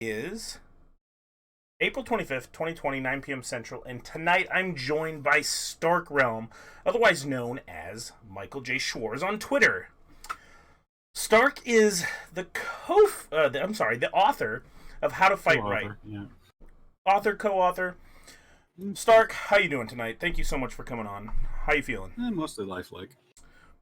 Is April 25th, 2020, 9 p.m. Central, and tonight I'm joined by Stark Realm, otherwise known as Michael J. Schwartz on Twitter. Stark is the author of How to Fight Right. Co-author, yeah. Author, co-author. Stark, how you doing tonight? Thank you so much for coming on. How you feeling? Mostly lifelike.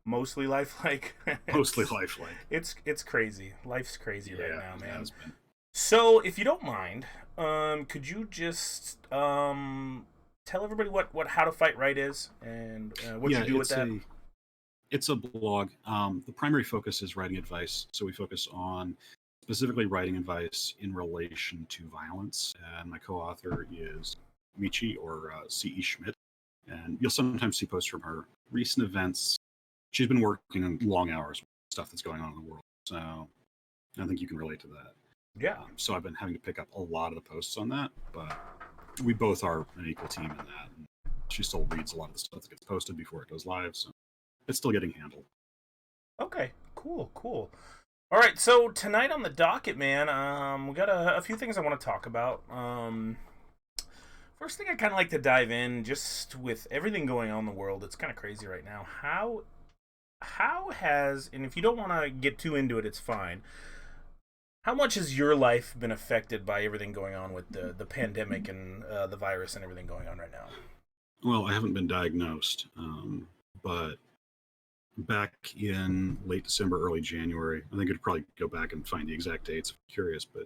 Mostly lifelike. Mostly lifelike. It's crazy. Life's crazy right now, it man. has been. So, if you don't mind, could you just tell everybody what How to Fight Right is and what you do with that? It's a blog. The primary focus is writing advice. So we focus on specifically writing advice in relation to violence. And my co-author is Michi, or C.E. Schmidt. And you'll sometimes see posts from her. Recent events. She's been working in long hours with stuff that's going on in the world. So I think you can relate to that. Yeah. So I've been having to pick up a lot of the posts on that, but we both are an equal team in that. And she still reads a lot of the stuff that gets posted before it goes live, so it's still getting handled. Okay. Cool. All right. So tonight on the docket, man, we got a few things I want to talk about. First thing I kind of like to dive in, just with everything going on in the world, it's kind of crazy right now. How has, and if you don't want to get too into it, it's fine. How much has your life been affected by everything going on with the pandemic and the virus and everything going on right now? Well, I haven't been diagnosed, but back in late December, early January, I think I'd probably go back and find the exact dates if you're curious, but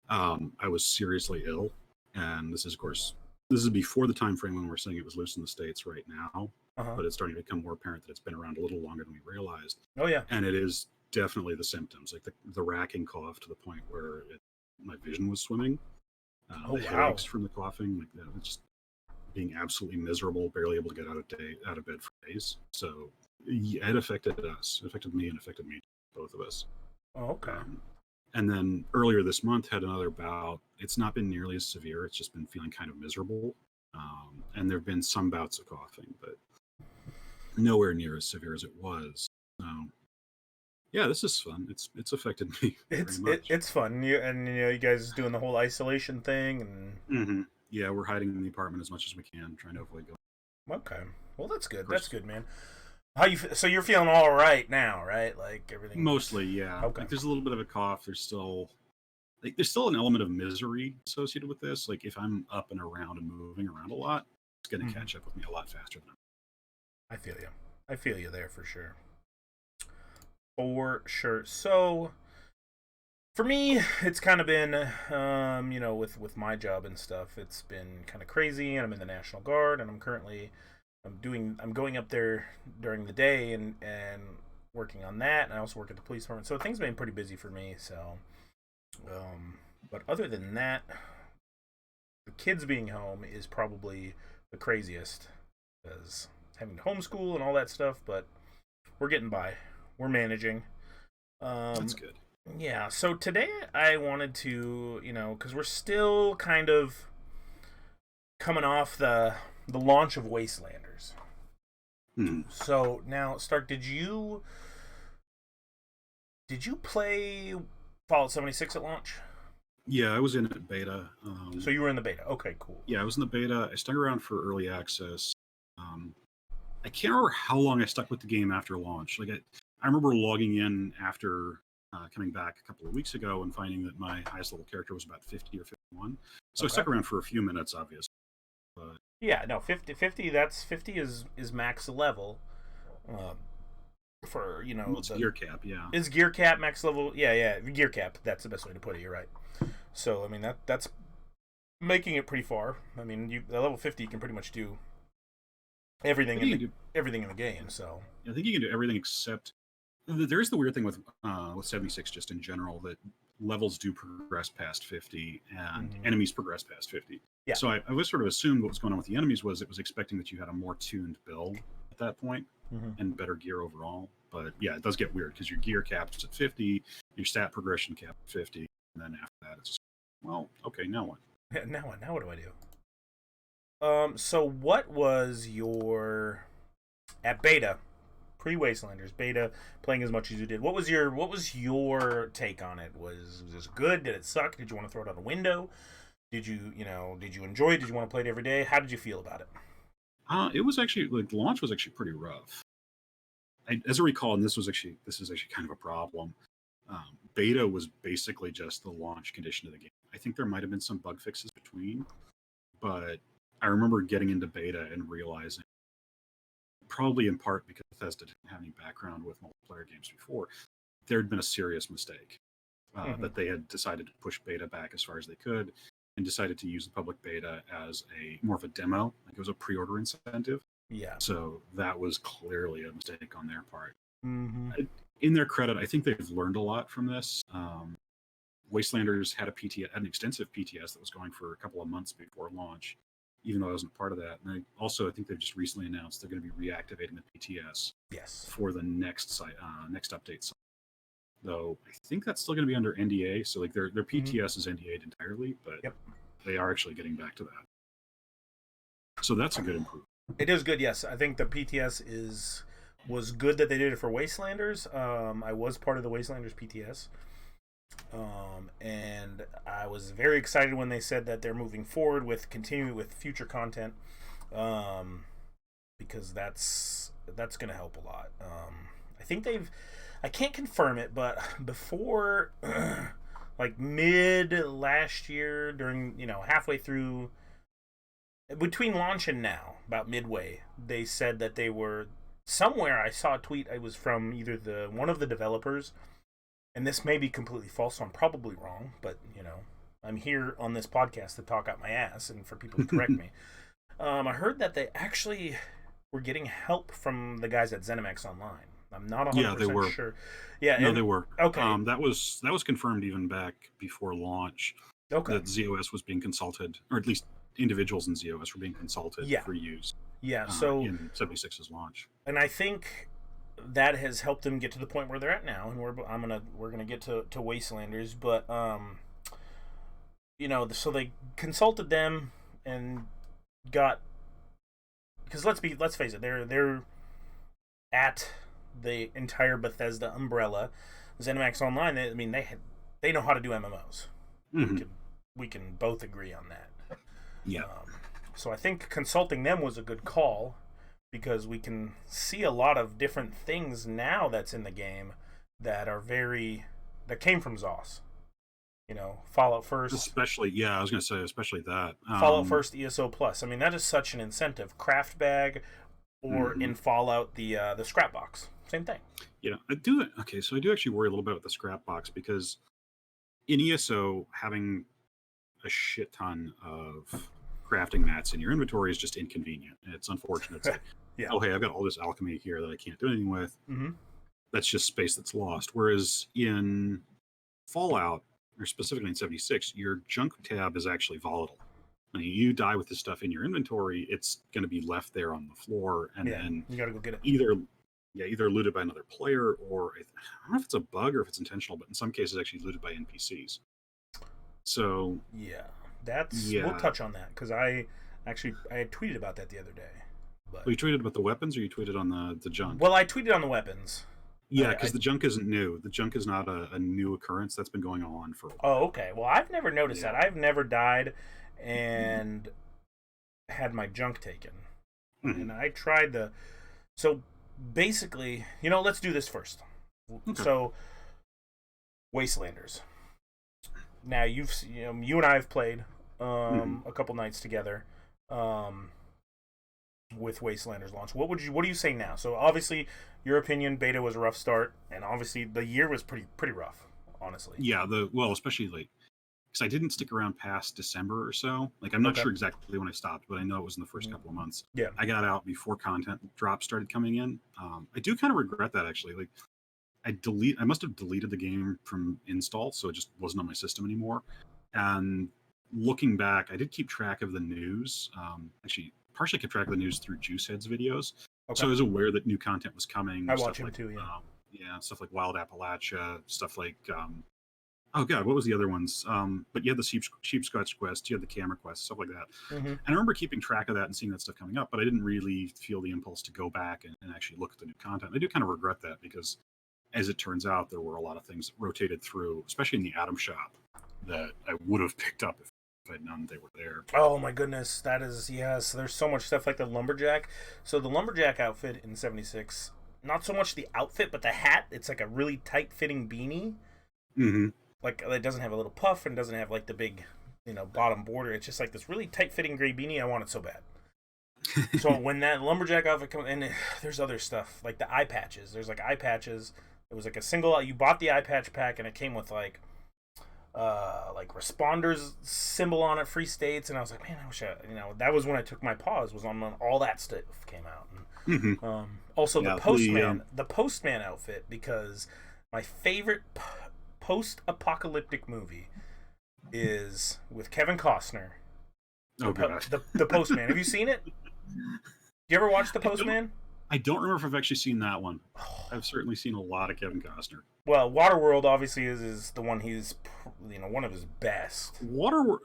I was seriously ill. And this is, of course, this is before the time frame when we're saying it was loose in the States right now, but it's starting to become more apparent that it's been around a little longer than we realized. Oh, yeah. And it is definitely the symptoms, like the racking cough to the point where my vision was swimming. The headaches from the coughing, like that, just being absolutely miserable, barely able to get out of bed for days. So it affected us. It affected me and affected me, both of us. Oh, okay. And then earlier this month had another bout. It's not been nearly as severe. It's just been feeling kind of miserable. And there have been some bouts of coughing, but nowhere near as severe as it was. So yeah, this is fun. It's affected me very much. It's fun. You guys doing the whole isolation thing and Yeah, we're hiding in the apartment as much as we can, trying to avoid going. Okay. Well, that's good. That's good, man. So you're feeling all right now, right? Like everything. Mostly, yeah. Okay. Like there's a little bit of a cough. There's still an element of misery associated with this. Like if I'm up and around and moving around a lot, it's going to catch up with me a lot faster than I feel you. I feel you there for sure. For sure. So for me, it's kind of been, with my job and stuff, it's been kind of crazy. And I'm in the National Guard, and I'm going up there during the day and working on that. And I also work at the police department, so things have been pretty busy for me. So, but other than that, the kids being home is probably the craziest, because having to homeschool and all that stuff. But we're getting by. We're managing. That's good. Yeah, so today I wanted to, because we're still kind of coming off the launch of Wastelanders. So now, Stark, did you play Fallout 76 at launch? Yeah, I was in it beta. So you were in the beta. Okay, cool. Yeah, I was in the beta. I stuck around for early access. I can't remember how long I stuck with the game after launch. Like I remember logging in after coming back a couple of weeks ago and finding that my highest level character was about 50 or 51. So I stuck around for a few minutes, obviously. But yeah, no, 50 is max level. For it's gear cap, yeah. Is gear cap max level? Yeah, gear cap. That's the best way to put it. You're right. So I mean that's making it pretty far. I mean, at level 50 you can pretty much do everything everything in the game. So I think you can do everything except there's the weird thing with 76 just in general, that levels do progress past 50 and enemies progress past 50. Yeah. So I was sort of assumed what was going on with the enemies was it was expecting that you had a more tuned build at that point and better gear overall. But yeah, it does get weird because your gear cap's at 50, your stat progression cap at 50, and then after that it's just, well, okay, now what? Yeah, now what do I do? So what was your at beta pre-Wastelanders beta, playing as much as you did. What was your take on it? Was this good? Did it suck? Did you want to throw it out a window? Did you enjoy it? Did you want to play it every day? How did you feel about it? It was actually like the launch was actually pretty rough. As I recall, and this is actually kind of a problem. Beta was basically just the launch condition of the game. I think there might have been some bug fixes between, but I remember getting into beta and realizing, probably in part because Bethesda didn't have any background with multiplayer games before, there had been a serious mistake. That they had decided to push beta back as far as they could, and decided to use the public beta as more of a demo, like it was a pre-order incentive. Yeah. So that was clearly a mistake on their part. Mm-hmm. In their credit, I think they've learned a lot from this. Wastelanders had an extensive PTS that was going for a couple of months before launch, even though I wasn't part of that. And I think they've just recently announced they're going to be reactivating the PTS for the next update. Though I think that's still going to be under NDA, so like their PTS is NDA'd entirely, but they are actually getting back to that. So that's a good improvement. It is good, yes. I think the PTS was good that they did it for Wastelanders. I was part of the Wastelanders PTS. And I was very excited when they said that they're moving forward with continuing with future content, because that's going to help a lot. I think I can't confirm it, but before like mid last year, during halfway through, between launch and now, about midway, they said that they were somewhere. I saw a tweet. It was from either one of the developers, and this may be completely false, so I'm probably wrong, but I'm here on this podcast to talk out my ass and for people to correct me. I heard that they actually were getting help from the guys at ZeniMax Online. I'm not 100% sure. Yeah, no, they were. Okay, that was confirmed even back before launch. Okay, that ZOS was being consulted, or at least individuals in ZOS were being consulted for use. Yeah, so in 76's launch, and I think that has helped them get to the point where they're at now, and we're gonna get to Wastelanders, but so they consulted them and got, because let's face it, they're at the entire Bethesda umbrella. ZeniMax Online, they know how to do MMOs. Mm-hmm. We can both agree on that. Yeah. So I think consulting them was a good call, because we can see a lot of different things now that's in the game that came from ZOS. Fallout First. Especially that. Fallout First, ESO Plus. That is such an incentive. Craft Bag, or in Fallout, the scrap box. Same thing. Yeah, I do. Okay, so I do actually worry a little bit with the scrap box, because in ESO, having a shit ton of crafting mats in your inventory is just inconvenient. It's unfortunate. It's like, oh, hey, I've got all this alchemy here that I can't do anything with. Mm-hmm. That's just space that's lost. Whereas in Fallout, or specifically in 76, your junk tab is actually volatile. You die with this stuff in your inventory, it's going to be left there on the floor, and then you got to go get it. Either looted by another player, or I don't know if it's a bug or if it's intentional, but in some cases actually looted by NPCs. So we'll touch on that, because I had tweeted about that the other day. But you tweeted about the weapons, or you tweeted on the junk? Well, I tweeted on the weapons. Yeah, because the junk isn't new. The junk is not a new occurrence. That's been going on for a while. Oh, okay. Well, I've never noticed that. I've never died and had my junk taken. Mm-hmm. And I tried so basically, let's do this first. Okay. So, Wastelanders. Now, you and I have played a couple nights together with Wastelanders launch. What do you say now? So, obviously, your opinion, beta was a rough start, and obviously the year was pretty rough, honestly. Yeah, especially like, because I didn't stick around past December or so. Like, I'm not sure exactly when I stopped, but I know it was in the first couple of months. Yeah, I got out before content drops started coming in. I do kind of regret that, actually. Like, I must have deleted the game from install, so it just wasn't on my system anymore. And looking back, I did keep track of the news. Actually, partially kept track of the news through Juicehead's videos. Okay. So I was aware that new content was coming. I watch him too, yeah. Stuff like Wild Appalachia, stuff like Oh god, what was the other ones? But you had the sheepscotch quest, you had the camera quest, stuff like that. Mm-hmm. And I remember keeping track of that and seeing that stuff coming up, but I didn't really feel the impulse to go back and actually look at the new content. I do kind of regret that because, as it turns out, there were a lot of things that rotated through, especially in the Atom Shop, that I would have picked up if I'd known they were there. Oh my goodness, that is, yes. There's so much stuff like the lumberjack. So the lumberjack outfit in 76, not so much the outfit, but the hat. It's like a really tight fitting beanie. Mm-hmm. Like it doesn't have a little puff and doesn't have like the big, bottom border. It's just like this really tight fitting gray beanie. I want it so bad. So when that lumberjack outfit comes, and there's other stuff like the eye patches. There's like eye patches. It was like a single. You bought the eye patch pack, and it came with like responders symbol on it, free states, and I was like, man, I wish that was when I took my pause, was on when all that stuff came out. And, Mm-hmm. Also Yeah, the postman outfit, because my favorite post-apocalyptic movie is with Kevin Costner. Oh god. The Postman. Have you seen it? You ever watch The Postman? I don't remember if I've actually seen that one. I've certainly seen a lot of Kevin Costner. Well, Waterworld obviously is the one he's one of his best. Waterworld.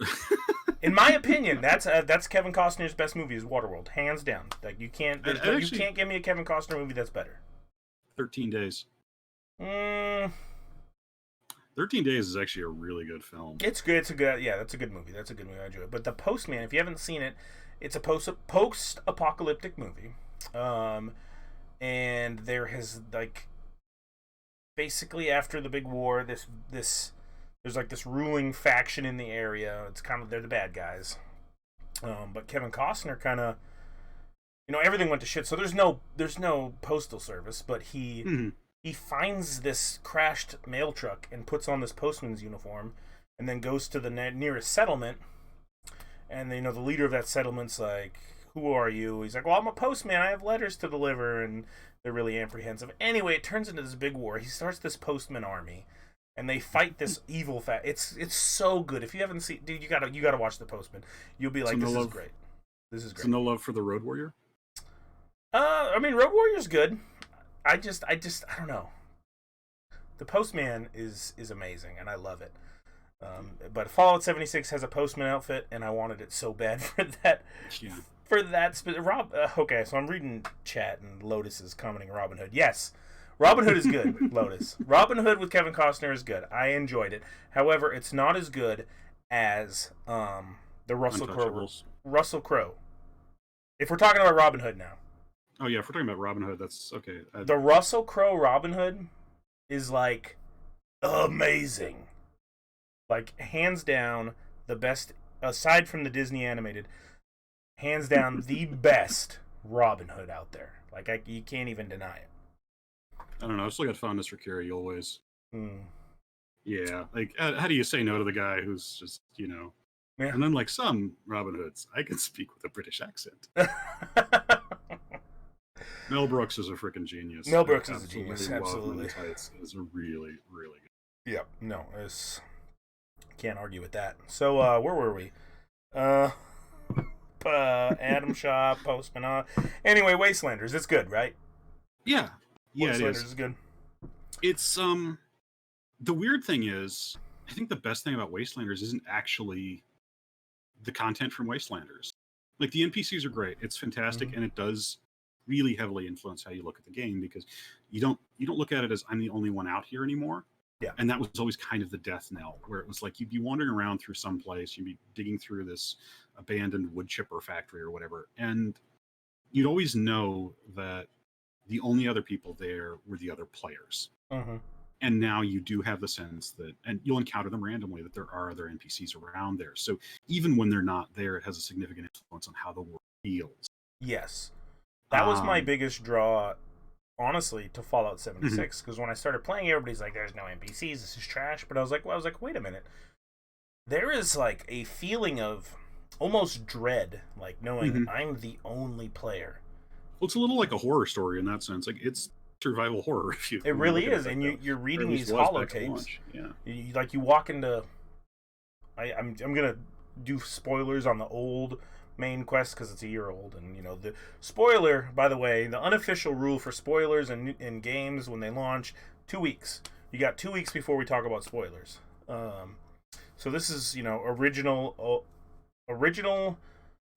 In my opinion, that's Kevin Costner's best movie is Waterworld, hands down. Like you can't give me a Kevin Costner movie that's better. 13 Days. 13 Days is actually a really good film. It's good. That's a good movie. That's a good movie. I enjoy it. But The Postman, if you haven't seen it, it's a post-apocalyptic movie. And there has like basically after the big war, there's like this ruling faction in the area. It's kind of, they're the bad guys. But Kevin Costner kind of, everything went to shit. So there's no postal service, but he finds this crashed mail truck and puts on this postman's uniform, and then goes to the nearest settlement. And the leader of that settlement's like, "Who are you?" He's like, "Well, I'm a postman. I have letters to deliver." And they're really apprehensive. Anyway, it turns into this big war. He starts this postman army, and they fight this evil It's so good. If you haven't seen, dude, you gotta watch The Postman. You'll be like, "This is great. This is great." So no love for the Road Warrior? I mean, Road Warrior's good. I don't know. The Postman is amazing, and I love it. But Fallout 76 has a postman outfit, and I wanted it so bad for that. Yeah. For that, okay, so I'm reading chat, and Lotus is commenting Robin Hood. Yes, Robin Hood is good, Lotus. Robin Hood with Kevin Costner is good. I enjoyed it. However, it's not as good as the Russell Crowe. If we're talking about Robin Hood now. Oh yeah, if we're talking about Robin Hood, that's okay. The Russell Crowe Robin Hood is like amazing. Like hands down the best, aside from the Disney animated, hands down the best Robin Hood out there. Like you can't even deny it. I don't know. I still got fondness for Carrie always. Mm. Yeah, like how do you say no to the guy who's just Yeah. And then like some Robin Hoods, I can speak with a British accent. Mel Brooks is a freaking genius. Mel Brooks is a genius, absolutely. It's really, really good. Yep, no, can't argue with that. So, where were we? Atom Shop, Postman. Anyway, Wastelanders, it's good, right? Yeah, Wastelanders is good. It's the weird thing is, I think the best thing about Wastelanders isn't actually the content from Wastelanders. Like the NPCs are great, it's fantastic, and it does really heavily influence how you look at the game, because you don't look at it as I'm the only one out here anymore. Yeah. And that was always kind of the death knell, where it was like you'd be wandering around through some place, you'd be digging through this abandoned wood chipper factory or whatever, and you'd always know that the only other people there were the other players. Mm-hmm. And now you do have the sense that, and you'll encounter them randomly, that there are other NPCs around there. So even when they're not there, it has a significant influence on how the world feels. Yes. That was my biggest draw, honestly, to Fallout 76, because when I started playing, everybody's like, "There's no NPCs, this is trash." But I was like, wait a minute. There is like a feeling of almost dread, like knowing I'm the only player. Well, it's a little like a horror story in that sense. Like it's survival horror. If you it really is, and you're reading these holotapes. Yeah. You walk into. I'm gonna do spoilers on the old main quest because it's a year old, and the spoiler, by the way, the unofficial rule for spoilers in games when they launch, 2 weeks. You got 2 weeks before we talk about spoilers. Um, so this is, you know, original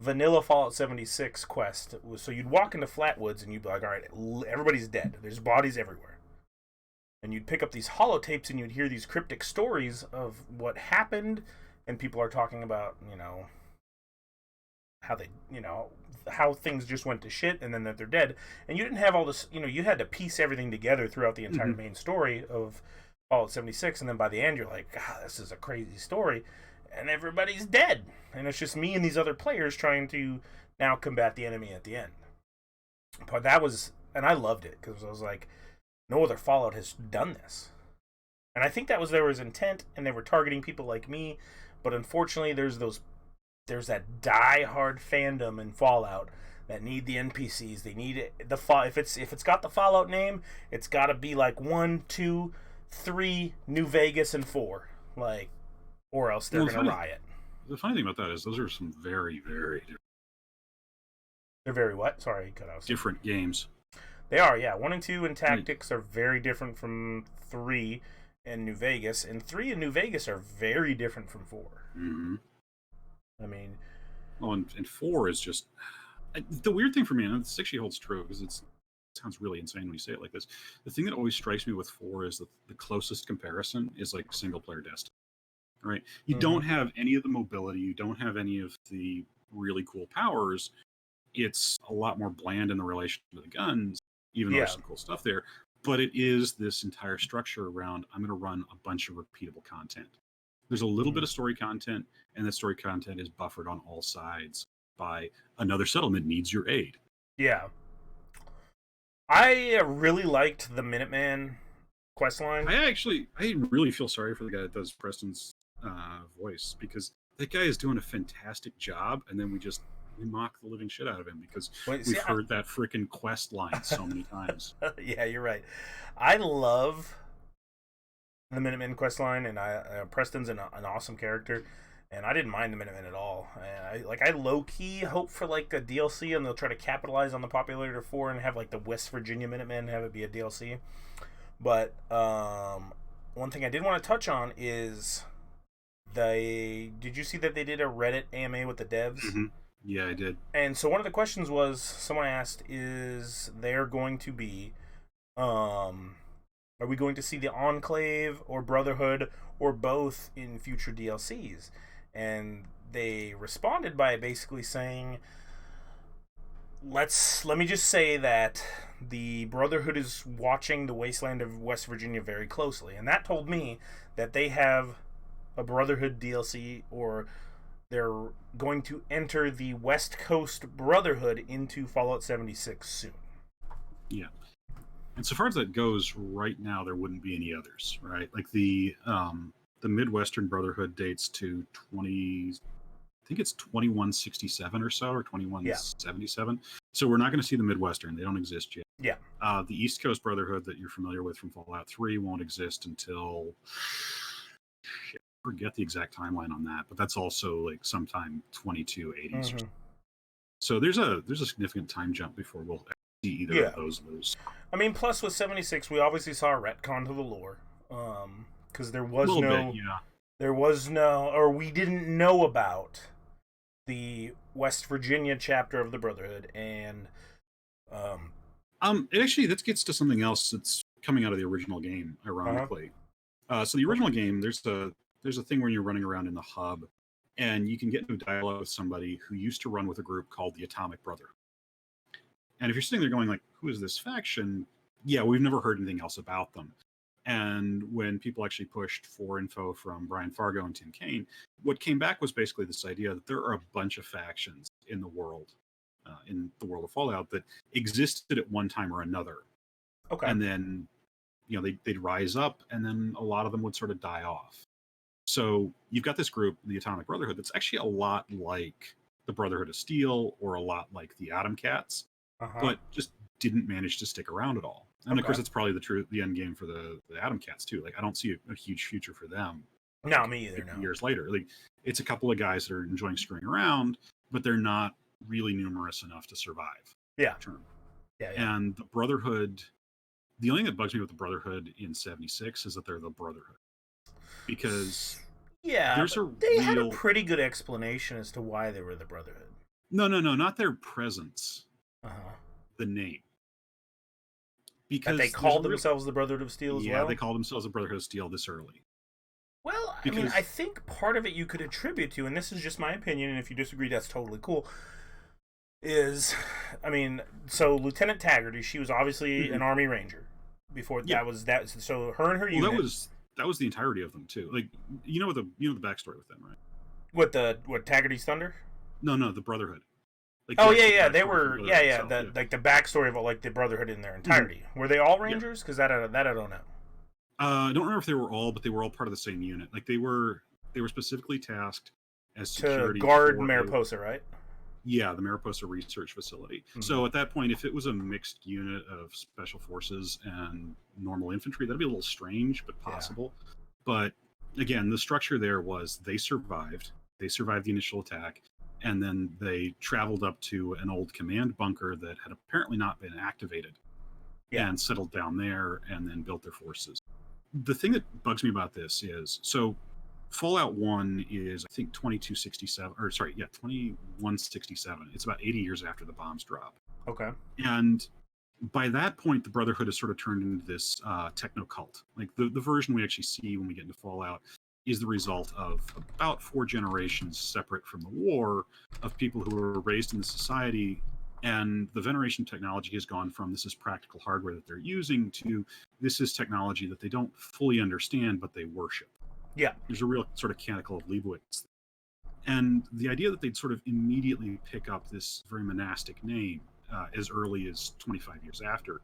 vanilla Fallout 76 quest. So you'd walk into Flatwoods and you'd be like, all right, everybody's dead. There's bodies everywhere. And you'd pick up these holotapes and you'd hear these cryptic stories of what happened. And people are talking about, you know, how they, you know, how things just went to shit and then that they're dead. And you didn't have all this, you know, you had to piece everything together throughout the entire main story of Fallout 76. And then by the end, you're like, God, this is a crazy story. And everybody's dead. And it's just me and these other players trying to now combat the enemy at the end. But that was, and I loved it because I was like, no other Fallout has done this. And I think that was there was intent, and they were targeting people like me. But unfortunately, there's that die-hard fandom in Fallout that need the NPCs. They need it, if it's got the Fallout name, it's got to be like 1, 2, 3, New Vegas, and 4, like, or else they're gonna riot. The funny thing about that is those are some very, very different. They're very what? Sorry, cut out. Different games. They are, yeah. 1 and 2 and Tactics are very different from 3 and New Vegas, and 3 and New Vegas are very different from 4. Mm-hmm. I mean, well, and 4 is just the weird thing for me, and this actually holds true because it sounds really insane when you say it like this. The thing that always strikes me with 4 is that the closest comparison is like single player Destiny. Right? You don't have any of the mobility. You don't have any of the really cool powers. It's a lot more bland in the relation to the guns, even though there's some cool stuff there. But it is this entire structure around, I'm going to run a bunch of repeatable content. There's a little bit of story content, and that story content is buffered on all sides by another settlement needs your aid. Yeah. I really liked the Minuteman questline. I really feel sorry for the guy that does Preston's voice, because that guy is doing a fantastic job, and then we mock the living shit out of him because we've heard that freaking quest line so many times. Yeah, you're right. I love the Minuteman quest line, and Preston's an awesome character, and I didn't mind the Minutemen at all. And I low-key hope for like a DLC, and they'll try to capitalize on the popularity of 4 and have like the West Virginia Minutemen have it be a DLC. But one thing I did want to touch on is did you see that they did a Reddit AMA with the devs? Mm-hmm. Yeah, I did. And so one of the questions was, someone asked, is there going to be, are we going to see the Enclave or Brotherhood or both in future DLCs? And they responded by basically saying, let me just say that the Brotherhood is watching the wasteland of West Virginia very closely. And that told me that they have a Brotherhood DLC, or they're going to enter the West Coast Brotherhood into Fallout 76 soon. Yeah. And so far as that goes, right now there wouldn't be any others, right? Like the Midwestern Brotherhood dates to 2167 or so, or 2177. Yeah. So we're not going to see the Midwestern. They don't exist yet. Yeah. The East Coast Brotherhood that you're familiar with from Fallout 3 won't exist until... forget the exact timeline on that, but that's also like sometime 2280s. Mm-hmm. So there's a significant time jump before we'll see either of those loose. I mean, plus with 76, we obviously saw a retcon to the lore, because there was no, or we didn't know about the West Virginia chapter of the Brotherhood, and it actually that gets to something else that's coming out of the original game, ironically. So the original game, there's a thing where you're running around in the hub, and you can get into a dialogue with somebody who used to run with a group called the Atomic Brotherhood. And if you're sitting there going like, who is this faction? Yeah, we've never heard anything else about them. And when people actually pushed for info from Brian Fargo and Tim Kaine, what came back was basically this idea that there are a bunch of factions in the world of Fallout that existed at one time or another. Okay. And then, they'd rise up, and then a lot of them would sort of die off. So you've got this group, the Atomic Brotherhood, that's actually a lot like the Brotherhood of Steel, or a lot like the Atom Cats, but just didn't manage to stick around at all. And of course, it's probably the end game for the Atom Cats too. Like, I don't see a huge future for them. No, me either. No. Years later, like, it's a couple of guys that are enjoying screwing around, but they're not really numerous enough to survive. Yeah. Yeah. And the Brotherhood. The only thing that bugs me with the Brotherhood in 76 is that they're the Brotherhood. because Yeah, there's but a they had a real pretty good explanation as to why they were the Brotherhood. no, not their presence, Uh-huh. the name, That they because there's a called real themselves the Brotherhood of Steel as yeah, they well. called themselves the Brotherhood of Steel this early Well, I mean, I because think part of it you could attribute to, and this is just my opinion, and if you disagree, that's totally cool. Is, I mean, so Lieutenant Taggarty, she was obviously an Mhm. Army Ranger. Before yeah, that was that, so her and her well, unit. that was the entirety of them too. Like you know the backstory with them, right? What Taggarty's Thunder? No, the Brotherhood, like Oh the yeah, actual yeah, they backstory for the were Brotherhood itself. the Yeah, like the backstory of like the Brotherhood in their hmm entirety. Were they all yeah. Rangers? Because that I don't know. I don't remember if they were all, but they were all part of the same unit. Like they were specifically tasked as To security guard for a Mariposa, right? yeah, the Mariposa Research Facility. Mm-hmm. So at that point, if it was a mixed unit of special forces and normal infantry, that'd be a little strange, but Yeah. possible. But again, the structure there was they survived. They survived the initial attack, and then they traveled up to an old command bunker that had apparently not been activated Yeah. and settled down there and then built their forces. The thing that bugs me about this is so Fallout 1 is I think 2267 or sorry, yeah, 2167. It's about 80 years after the bombs drop. Okay. And by that point the Brotherhood has sort of turned into this techno cult. Like the version we actually see when we get into Fallout is the result of about 4 generations separate from the war of people who were raised in the society, and the veneration technology has gone from this is practical hardware that they're using to this is technology that they don't fully understand but they worship. Yeah. There's a real sort of canticle of Leibowitz. And the idea that they'd sort of immediately pick up this very monastic name as early as 25 years after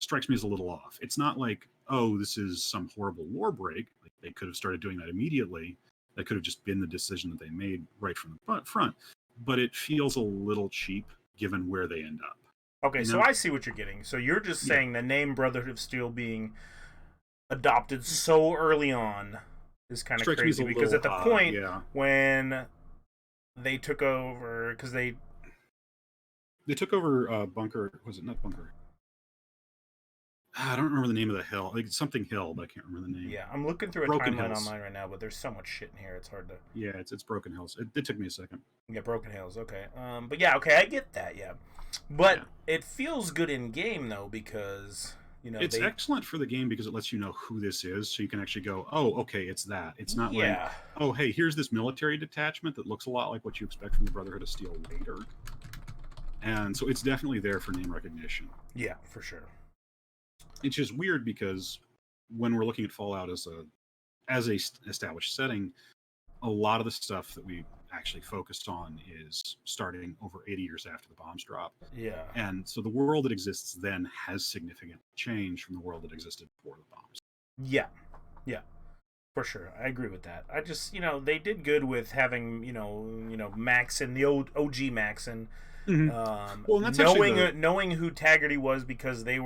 strikes me as a little off. It's not like, oh, this is some horrible war break. Like they could have started doing that immediately. That could have just been the decision that they made right from the front. But it feels a little cheap given where they end up. Okay, You so know? I see what you're getting. So you're just Yeah. saying the name Brotherhood of Steel being adopted so early on is kind of Strikes me as crazy a because little at the odd. point Yeah. when they took over, because they They took over Bunker. Was it not Bunker? I don't remember the name of the hill. Like something Hill, but I can't remember the name. yeah, I'm looking through a Broken timeline Hills. online right now, but there's so much shit in here. It's hard to Yeah, it's Broken Hills. It took me a second. get Broken Hills. Okay, but yeah, okay, I get that. Yeah, but Yeah. it feels good in game though because you know It's they excellent for the game because it lets you know who this is, so you can actually go, oh, okay, it's that. It's not like, yeah oh, hey, here's this military detachment that looks a lot like what you expect from the Brotherhood of Steel later. And so it's definitely there for name recognition. yeah for sure. It's just weird because when we're looking at Fallout as a established setting, a lot of the stuff that we actually focused on is starting over 80 years after the bombs drop. Yeah. And so the world that exists then has significant change from the world that existed before the bombs. Yeah. Yeah. For sure. I agree with that. I just, they did good with having, Maxon, the old OG Maxon, Well, and that's knowing who Taggarty was because they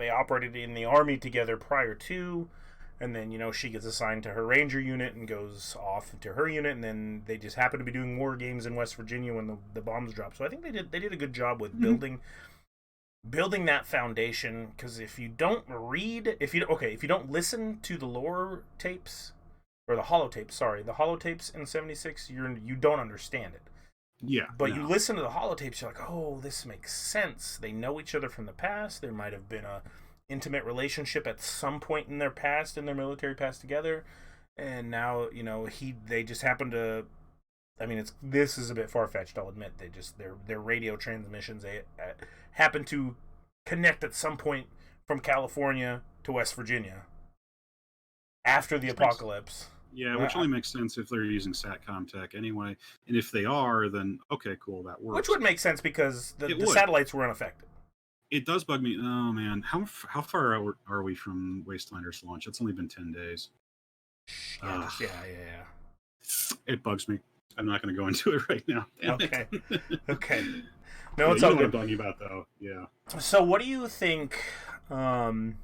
operated in the army together prior to, and then she gets assigned to her ranger unit and goes off to her unit, and then they just happen to be doing war games in West Virginia when the bombs dropped. So I think they did a good job with building that foundation, because if you don't listen to the lore tapes or the holotapes in 76, you don't understand it. Yeah. But you listen to the holotapes, you're like, oh, this makes sense. They know each other from the past. There might have been a intimate relationship at some point in their past, in their military past together, and now they just happen to. I mean, this is a bit far fetched. I'll admit their radio transmissions happen to connect at some point from California to West Virginia after the apocalypse. Yeah, which only makes sense if they're using SATCOM tech anyway. And if they are, then okay, cool, that works. Which would make sense because the satellites were unaffected. It does bug me. Oh man, how far out are we from Wastelanders launch? It's only been 10 days. Yeah. It bugs me. I'm not going to go into it right now. Okay. Okay. No, it's you all know what I'm good. talking about, though. Yeah. So, what do you think? Have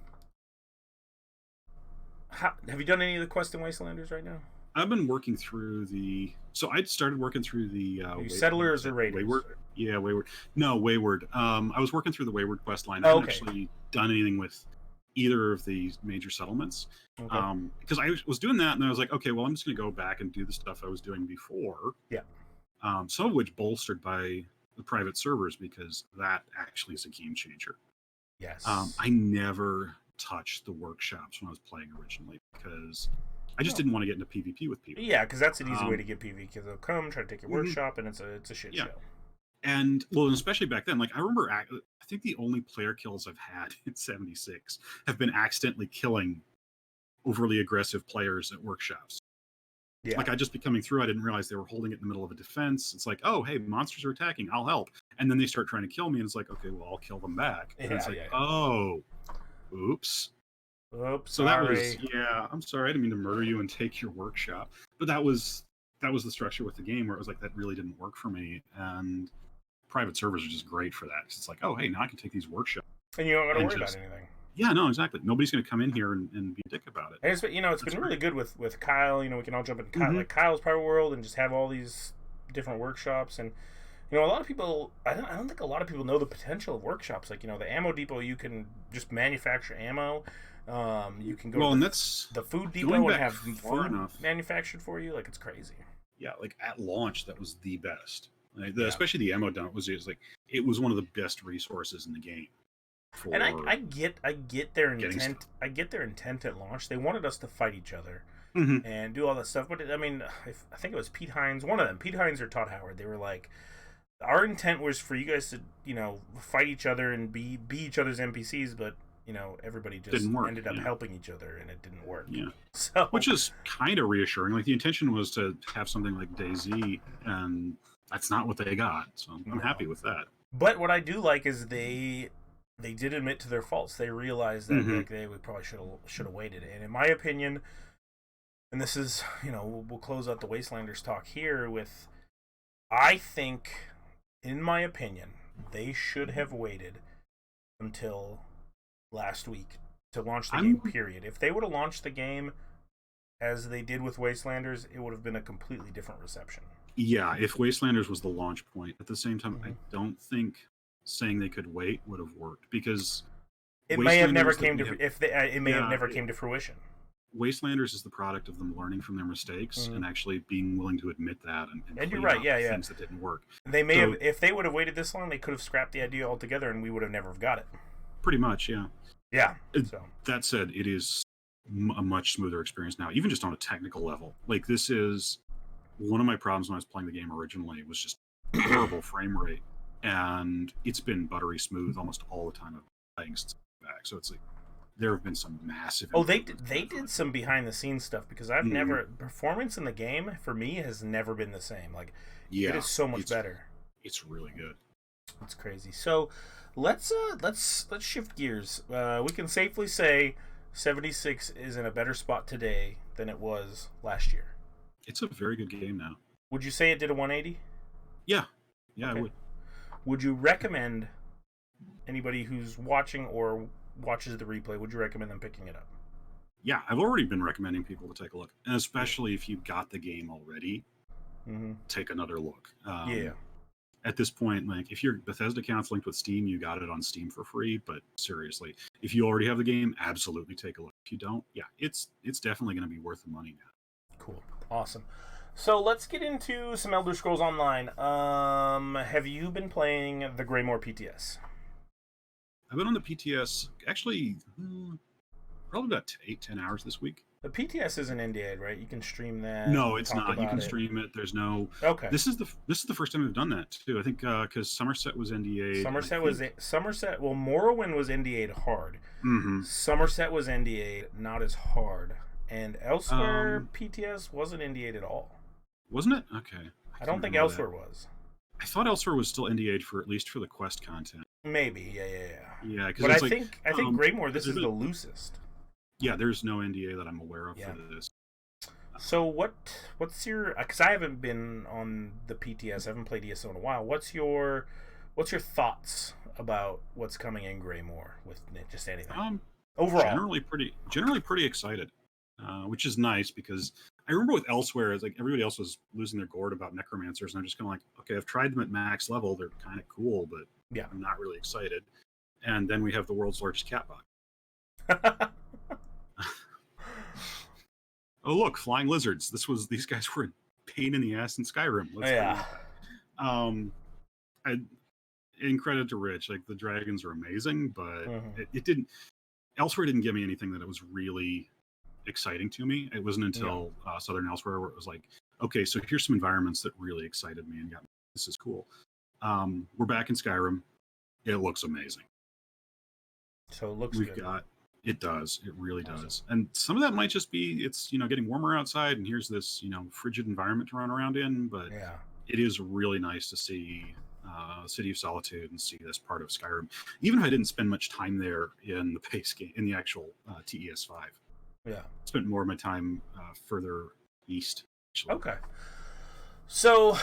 you done any of the quest in Wastelanders right now? I've been working through So I'd started working through the Settlers or Raiders? Wayward. Yeah, Wayward. No, Wayward. I was working through the Wayward quest line. I haven't actually done anything with either of these major settlements. Okay. Because I was doing that, and I was like, okay, well, I'm just going to go back and do the stuff I was doing before. Yeah. Some of which bolstered by the private servers, because that actually is a game changer. Yes. I never touched the workshops when I was playing originally because I just didn't want to get into PvP with people. Yeah, because that's an easy way to get PvP, because they'll come try to take your workshop, and it's a shit show. And well, especially back then, like I remember, I think the only player kills I've had in 76 have been accidentally killing overly aggressive players at workshops. Yeah. Like I'd just be coming through, I didn't realize they were holding it in the middle of a defense. It's like, oh, hey, monsters are attacking, I'll help. And then they start trying to kill me, and it's like, okay, well, I'll kill them back. And it's like, oh, oops. Oops. So that was, I'm sorry, I didn't mean to murder you and take your workshop. But that was the structure with the game, where it was like, that really didn't work for me. And private servers are just great for that. It's like, oh, hey, now I can take these workshops. And you don't got to worry about anything. Yeah, no, exactly. Nobody's going to come in here and be a dick about it. And it's been really good with Kyle. We can all jump in like Kyle's private world and just have all these different workshops. And a lot of people, I don't think a lot of people know the potential of workshops. Like the ammo depot, you can just manufacture ammo. You can go to the food depot and have food manufactured for you. Like, it's crazy. Yeah, like at launch, that was the best. Especially the ammo dump was like, it was one of the best resources in the game. And I get their intent. I get their intent at launch. They wanted us to fight each other and do all that stuff. But I think it was Pete Hines, one of them, Pete Hines or Todd Howard. They were like, our intent was for you guys to fight each other and be each other's NPCs, but everybody just ended up helping each other, and it didn't work. Yeah. So, which is kind of reassuring. Like, the intention was to have something like DayZ, and that's not what they got. So I'm happy with that. But what I do like is they did admit to their faults. They realized that they probably should have waited. And in my opinion, and this is, we'll close out the Wastelanders talk here with, I think, in my opinion, they should have waited until last week to launch the game, period. If they would have launched the game as they did with Wastelanders, it would have been a completely different reception. Yeah, if Wastelanders was the launch point. At the same time, I don't think saying they could wait would have worked, because it may have never came to came to fruition. Wastelanders is the product of them learning from their mistakes and actually being willing to admit that and you're right, things that didn't work. They may have, if they would have waited this long, they could have scrapped the idea altogether, and we would have never got it. Pretty much, yeah. Yeah. That said, it is a much smoother experience now, even just on a technical level. Like, this is one of my problems when I was playing the game originally, was just horrible frame rate. And it's been buttery smooth almost all the time of playing back. So it's like, there have been some massive. Oh, they did some behind the scenes stuff, because I've never, performance in the game for me has never been the same. Like, it is so much better. It's really good. It's crazy. So let's shift gears. We can safely say 76 is in a better spot today than it was last year. It's a very good game now. Would you say it did a 180? Yeah, okay. I would. Would you recommend anybody who's watching or watches the replay, would you recommend them picking it up? Yeah, I've already been recommending people to take a look. And especially if you've got the game already, take another look. At this point, like, if your Bethesda account's linked with Steam, you got it on Steam for free. But seriously, if you already have the game, absolutely take a look. If you don't, it's definitely going to be worth the money now. Cool. Awesome. So let's get into some Elder Scrolls Online. Have you been playing the Greymoor PTS? I've been on the PTS, actually, probably about 8-10 hours this week. The PTS isn't NDA'd, right? You can stream that. No, it's not. You can stream it. There's no. Okay. This is the first time we've done that too. I think because Somerset was NDA'd. Somerset. Well, Morrowind was NDA'd hard. Somerset was NDA'd, not as hard, and Elsewhere PTS wasn't NDA'd at all. Wasn't it? Okay. I don't think Elsewhere was. I thought Elsewhere was still NDA'd for at least for the quest content. Maybe, yeah. But I think Greymoor, this is the loosest. Yeah, there's no NDA that I'm aware of for this. So what's your? Because I haven't been on the PTS, I haven't played ESO in a while. What's your thoughts about what's coming in Greymoor with just anything? Overall, generally pretty excited, which is nice, because I remember with Elsewhere, it's like everybody else was losing their gourd about necromancers, and I'm just kind of like, okay, I've tried them at max level, they're kind of cool, but I'm not really excited. And then we have the world's largest cat box. Oh look, flying lizards. These guys were a pain in the ass in Skyrim. Let's bring Yeah. that back. I, in credit to Rich, like the dragons are amazing, but Mhm. it didn't. Elsewhere didn't give me anything that it was really exciting to me. It wasn't Yeah. until Southern Elsewhere where it was like, okay, so here's some environments that really excited me and got me. This is cool. We're back in Skyrim. It looks amazing. So it looks We've good. got it does. It really Awesome. does. And some of that might just be it's getting warmer outside and here's this frigid environment to run around in, but Yeah. it is really nice to see City of Solitude and see this part of Skyrim. Even if I didn't spend much time there in the base game, in the actual TES5, Yeah. spent more of my time further east. Actually. Okay. So,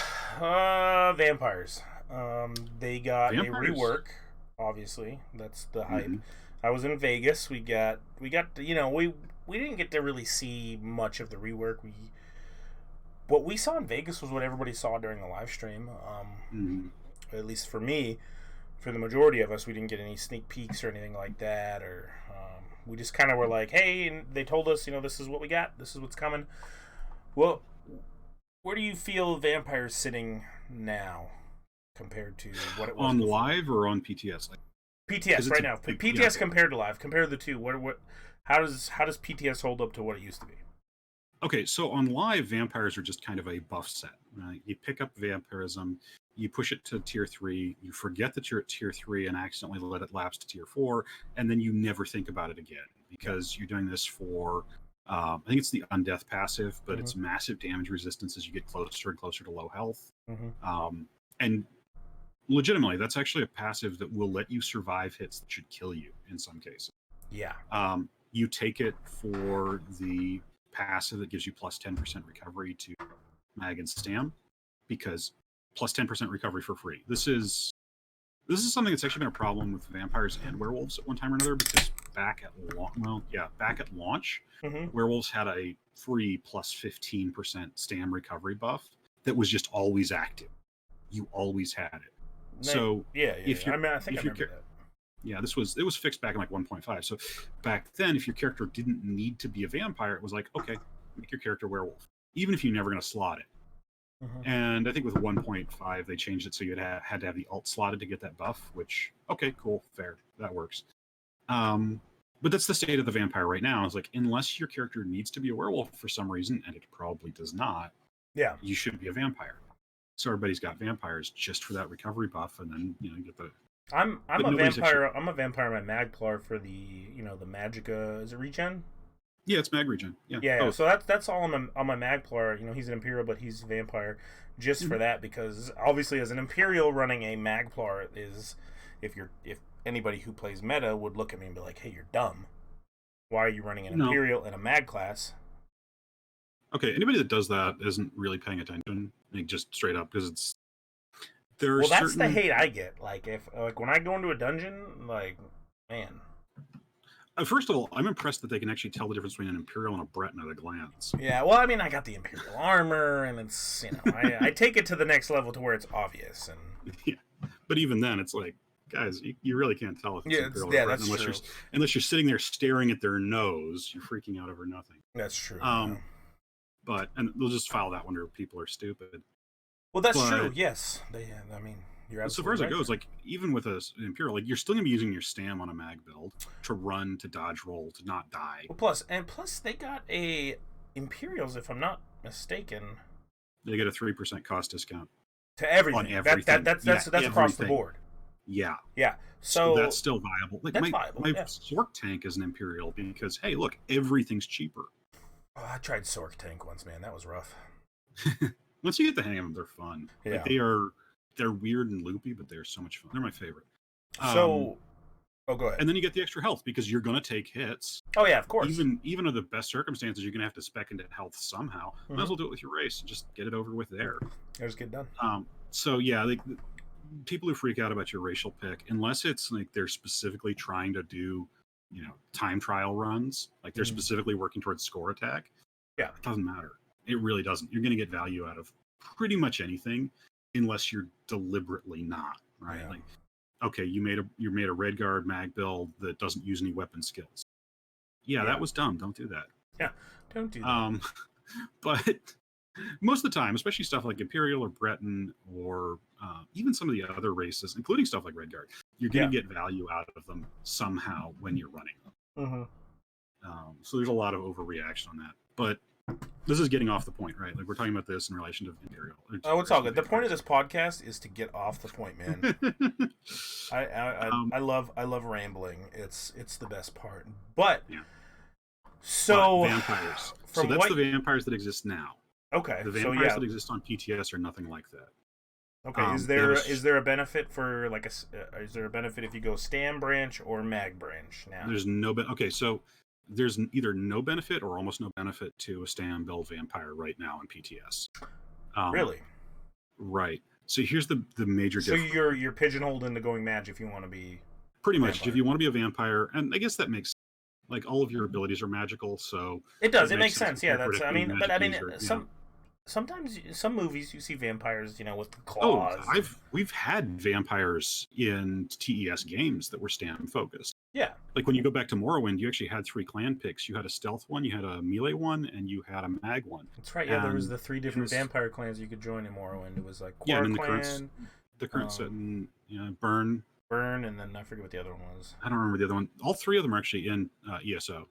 vampires. They got a Vampires. rework. Obviously, that's the hype. Mm-hmm. I was in Vegas. We got. We didn't get to really see much of the rework. What we saw in Vegas was what everybody saw during the live stream. Mm-hmm. At least for me, for the majority of us, we didn't get any sneak peeks or anything like that. Or we just kind of were like, hey, and they told us, this is what we got. This is what's coming. Well, where do you feel Vampire's sitting now compared to what it was on before? live or on PTS? PTS right now. PTS compared to live. Compare the two. How does PTS hold up to what it used to be? Okay, so on live, vampires are just kind of a buff set. Right? You pick up vampirism, you push it to tier 3, you forget that you're at tier 3 and accidentally let it lapse to tier 4, and then you never think about it again because you're doing this for, I think it's the Undeath passive, but it's massive damage resistance as you get closer and closer to low health. And legitimately, that's actually a passive that will let you survive hits that should kill you in some cases. Yeah. You take it for the passive that gives you plus 10% recovery to mag and stam because plus 10% recovery for free. This is something that's actually been a problem with vampires and werewolves at one time or another because back at launch, werewolves had a free plus 15% stam recovery buff that was just always active. You always had it. So if you're, I think I remember that. Yeah, it was fixed back in like 1.5. So back then, if your character didn't need to be a vampire, it was like, okay, make your character werewolf, even if you're never going to slot it. And I think with 1.5, they changed it so you had to have the alt slotted to get that buff, which, okay, cool, fair, that works. But that's the state of the vampire right now. It's like, unless your character needs to be a werewolf for some reason, and it probably does not, you should be a vampire. So everybody's got vampires just for that recovery buff, and then you get the. I'm a vampire. I'm a vampire in my Magplar for the the Magicka. Is it regen? Yeah, it's mag regen. Yeah. Yeah. So that's all on my Magplar. He's an Imperial, but he's a vampire just for that because obviously as an Imperial running a Magplar is if anybody who plays meta would look at me and be like, hey, you're dumb. Why are you running an Imperial in a Mag class? Okay, anybody that does that isn't really paying attention, like just straight up, because it's that's the hate I get. Like if when I go into a dungeon, like man. First of all, I'm impressed that they can actually tell the difference between an Imperial and a Breton at a glance. Yeah, well, I mean, I got the Imperial armor, and it's I take it to the next level to where it's obvious. And yeah, but even then, it's like, guys, you really can't tell if it's Imperial or Breton that's true. Unless you're sitting there staring at their nose, you're freaking out over nothing. That's true. But they'll just file that wonder people are stupid. Well, that's true. Yes, I mean, you're absolutely so far as right. it goes, like even with an Imperial, like you're still gonna be using your stam on a mag build to run, to dodge roll, to not die. Well, plus they got a Imperials, if I'm not mistaken. They get a 3% cost discount to everything. On everything. That's across the board. Yeah. Yeah. So that's still viable. Like that's viable. My Sork tank is an Imperial because hey, look, everything's cheaper. Oh, I tried Sork tank once, man. That was rough. Once you get the hang of them, they're fun. Yeah. Like they're weird and loopy, but they're so much fun. They're my favorite. So, go ahead. And then you get the extra health because you're going to take hits. Oh yeah, of course. Even under the best circumstances, you're going to have to spec into health somehow. Might as well do it with your race and just get it over with there. Just get done. So yeah, people who freak out about your racial pick, unless it's like they're specifically trying to do, time trial runs, like they're specifically working towards score attack. Yeah, it doesn't matter. It really doesn't. You're going to get value out of pretty much anything, unless you're deliberately not, right? Yeah. Like, okay, you made a Redguard mag build that doesn't use any weapon skills. Yeah, that was dumb. Don't do that. Yeah, don't do that. But most of the time, especially stuff like Imperial or Breton or even some of the other races, including stuff like Redguard, you're going to get value out of them somehow when you're running them. So there's a lot of overreaction on that. But this is getting off the point, right? Like we're talking about this in relation to Imperial. Oh, it's all good. The point of this podcast is to get off the point, man. I love rambling. It's the best part. But so vampires. So that's the vampires that exist now. Okay. The vampires that exist on PTS are nothing like that. Okay. Is there a benefit for like is there a benefit if you go Stam branch or Mag branch now? There's no okay. So there's either no benefit or almost no benefit to a Stam build vampire right now in PTS. Really? Right. So here's the major difference. So you're pigeonholed into going Mag if you want to be pretty much vampire. If you want to be a vampire, and I guess that makes like all of your abilities are magical, so it does. It makes sense. Yeah, that's. Sometimes some movies you see vampires, with the claws. Oh, we've had vampires in TES games that were Stam focused. Yeah. Like when you go back to Morrowind, you actually had 3 clan picks. You had a stealth one, you had a melee one, and you had a mag one. That's right. Yeah, there was the 3 different vampire clans you could join in Morrowind. It was like Quar clan, the current set in Burn, and then I forget what the other one was. I don't remember the other one. All 3 of them are actually in ESO.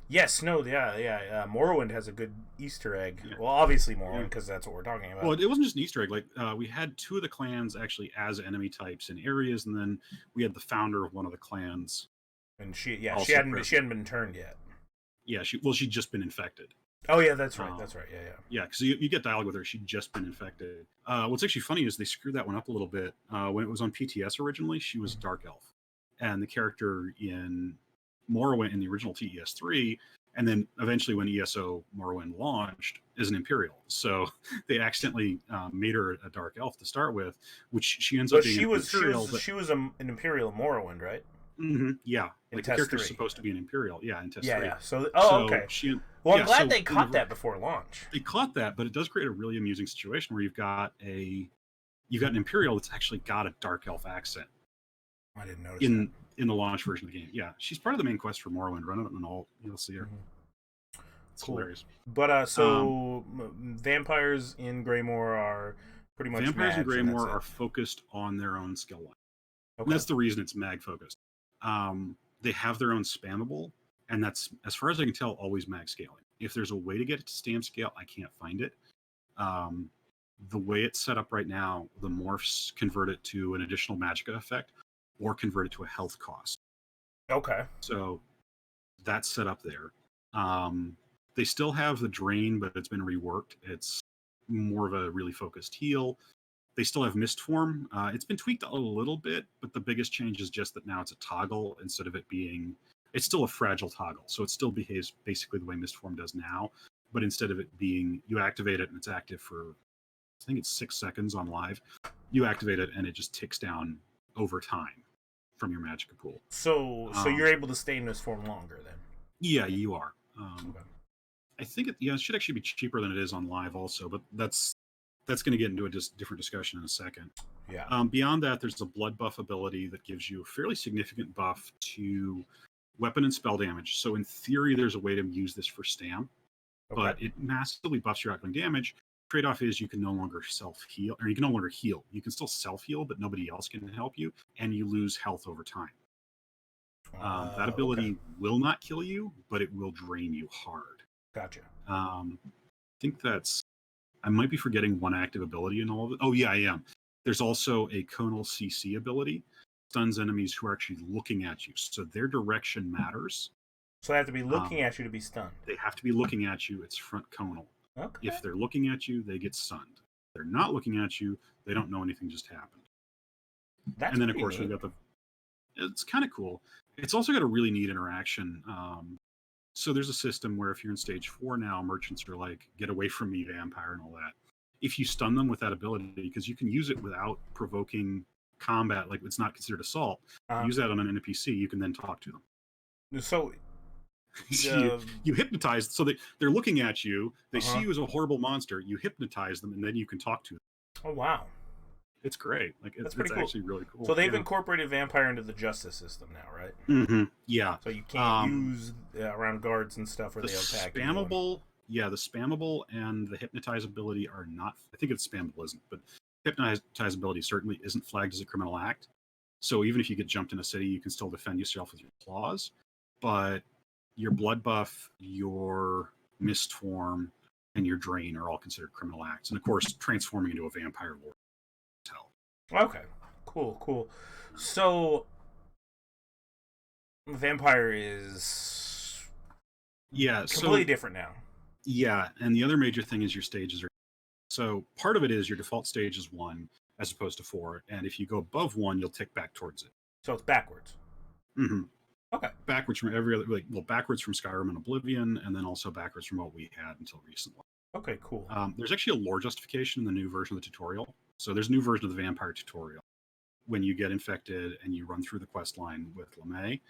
Yes, no, yeah. Morrowind has a good Easter egg. Yeah. Well, obviously Morrowind, because that's what we're talking about. Well, it wasn't just an Easter egg. Like we had 2 of the clans actually as enemy types in areas, and then we had the founder of one of the clans. And she hadn't been turned yet. Yeah, she'd just been infected. Oh yeah, that's right. Yeah. Yeah, because you get dialogue with her. She'd just been infected. What's actually funny is they screwed that one up a little bit. When it was on PTS originally, she was a dark elf, and the character in Morrowind in the original TES 3, and then eventually when ESO Morrowind launched, is an Imperial. So they accidentally made her a dark elf to start with, which she ends up being an Imperial. She was an Imperial in Morrowind, right? Mm-hmm, yeah, like the character's 3. Supposed to be an Imperial. Yeah, in Test 3. Yeah. So okay. I'm glad they caught that before launch. They caught that, but it does create a really amusing situation where you've got an Imperial that's actually got a dark elf accent. I didn't notice in the launch version of the game. Yeah, she's part of the main quest for Morrowind. Run it and all, you'll see her. It's hilarious. But vampires in Greymoor are pretty much vampires in Greymoor are focused on their own skill line. Okay. And that's the reason it's mag focused. They have their own spammable, and that's, as far as I can tell, always mag scaling. If there's a way to get it to Stam scale, I can't find it. The way it's set up right now, the morphs convert it to an additional magicka effect or convert it to a health cost. Okay. So that's set up there. They still have the drain, but it's been reworked. It's more of a really focused heal. They still have mist form. It's been tweaked a little bit, but the biggest change is just that now it's a toggle instead of it being... It's still a fragile toggle, so it still behaves basically the way mist form does now, but instead of it being... You activate it and it's active for, I think it's 6 seconds on live. You activate it and it just ticks down over time from your magicka pool. So you're able to stay in mist form longer then? Yeah, you are. Okay. I think it should actually be cheaper than it is on live also, but that's going to get into a different discussion in a second. Yeah. Beyond that, there's a blood buff ability that gives you a fairly significant buff to weapon and spell damage. So in theory, there's a way to use this for Stam, but it massively buffs your outgoing damage. Trade-off is you can no longer self-heal, or you can no longer heal. You can still self-heal, but nobody else can help you, and you lose health over time. That ability will not kill you, but it will drain you hard. Gotcha. I think I might be forgetting one active ability in all of it. Oh, yeah, I am. There's also a conal CC ability. Stuns enemies who are actually looking at you. So their direction matters. So they have to be looking at you to be stunned. They have to be looking at you. It's front conal. Okay. If they're looking at you, they get stunned. If they're not looking at you, they don't know anything just happened. That's and then, of course, we've got it's kind of cool. It's also got a really neat interaction. So there's a system where if you're in stage 4 now, merchants are like, get away from me, vampire, and all that. If you stun them with that ability, because you can use it without provoking combat, like it's not considered assault, use that on an NPC, you can then talk to them. So you hypnotize, so they're looking at you, they see you as a horrible monster, you hypnotize them, and then you can talk to them. Oh, wow. It's great. Like That's it's pretty cool. actually really cool. So they've Yeah. incorporated vampire into the justice system now, right? Yeah. So you can't use around guards and stuff, or The they'll attack you. spammable, yeah, the spammable and the hypnotizability are not. I think it's spammable, isn't, but hypnotizability certainly isn't flagged as a criminal act. So even if you get jumped in a city, you can still defend yourself with your claws. But your blood buff, your mist form, and your drain are all considered criminal acts. And of course, transforming into a vampire lord is hell. Okay, cool. So vampire is completely different now. Yeah, and the other major thing is your stages are. So part of it is your default stage is 1 as opposed to 4, and if you go above 1, you'll tick back towards it. So it's backwards. Mm-hmm. Okay. Backwards from every other, backwards from Skyrim and Oblivion, and then also backwards from what we had until recently. Okay, cool. There's actually a lore justification in the new version of the tutorial. So there's a new version of the vampire tutorial when you get infected and you run through the quest line with LeMay.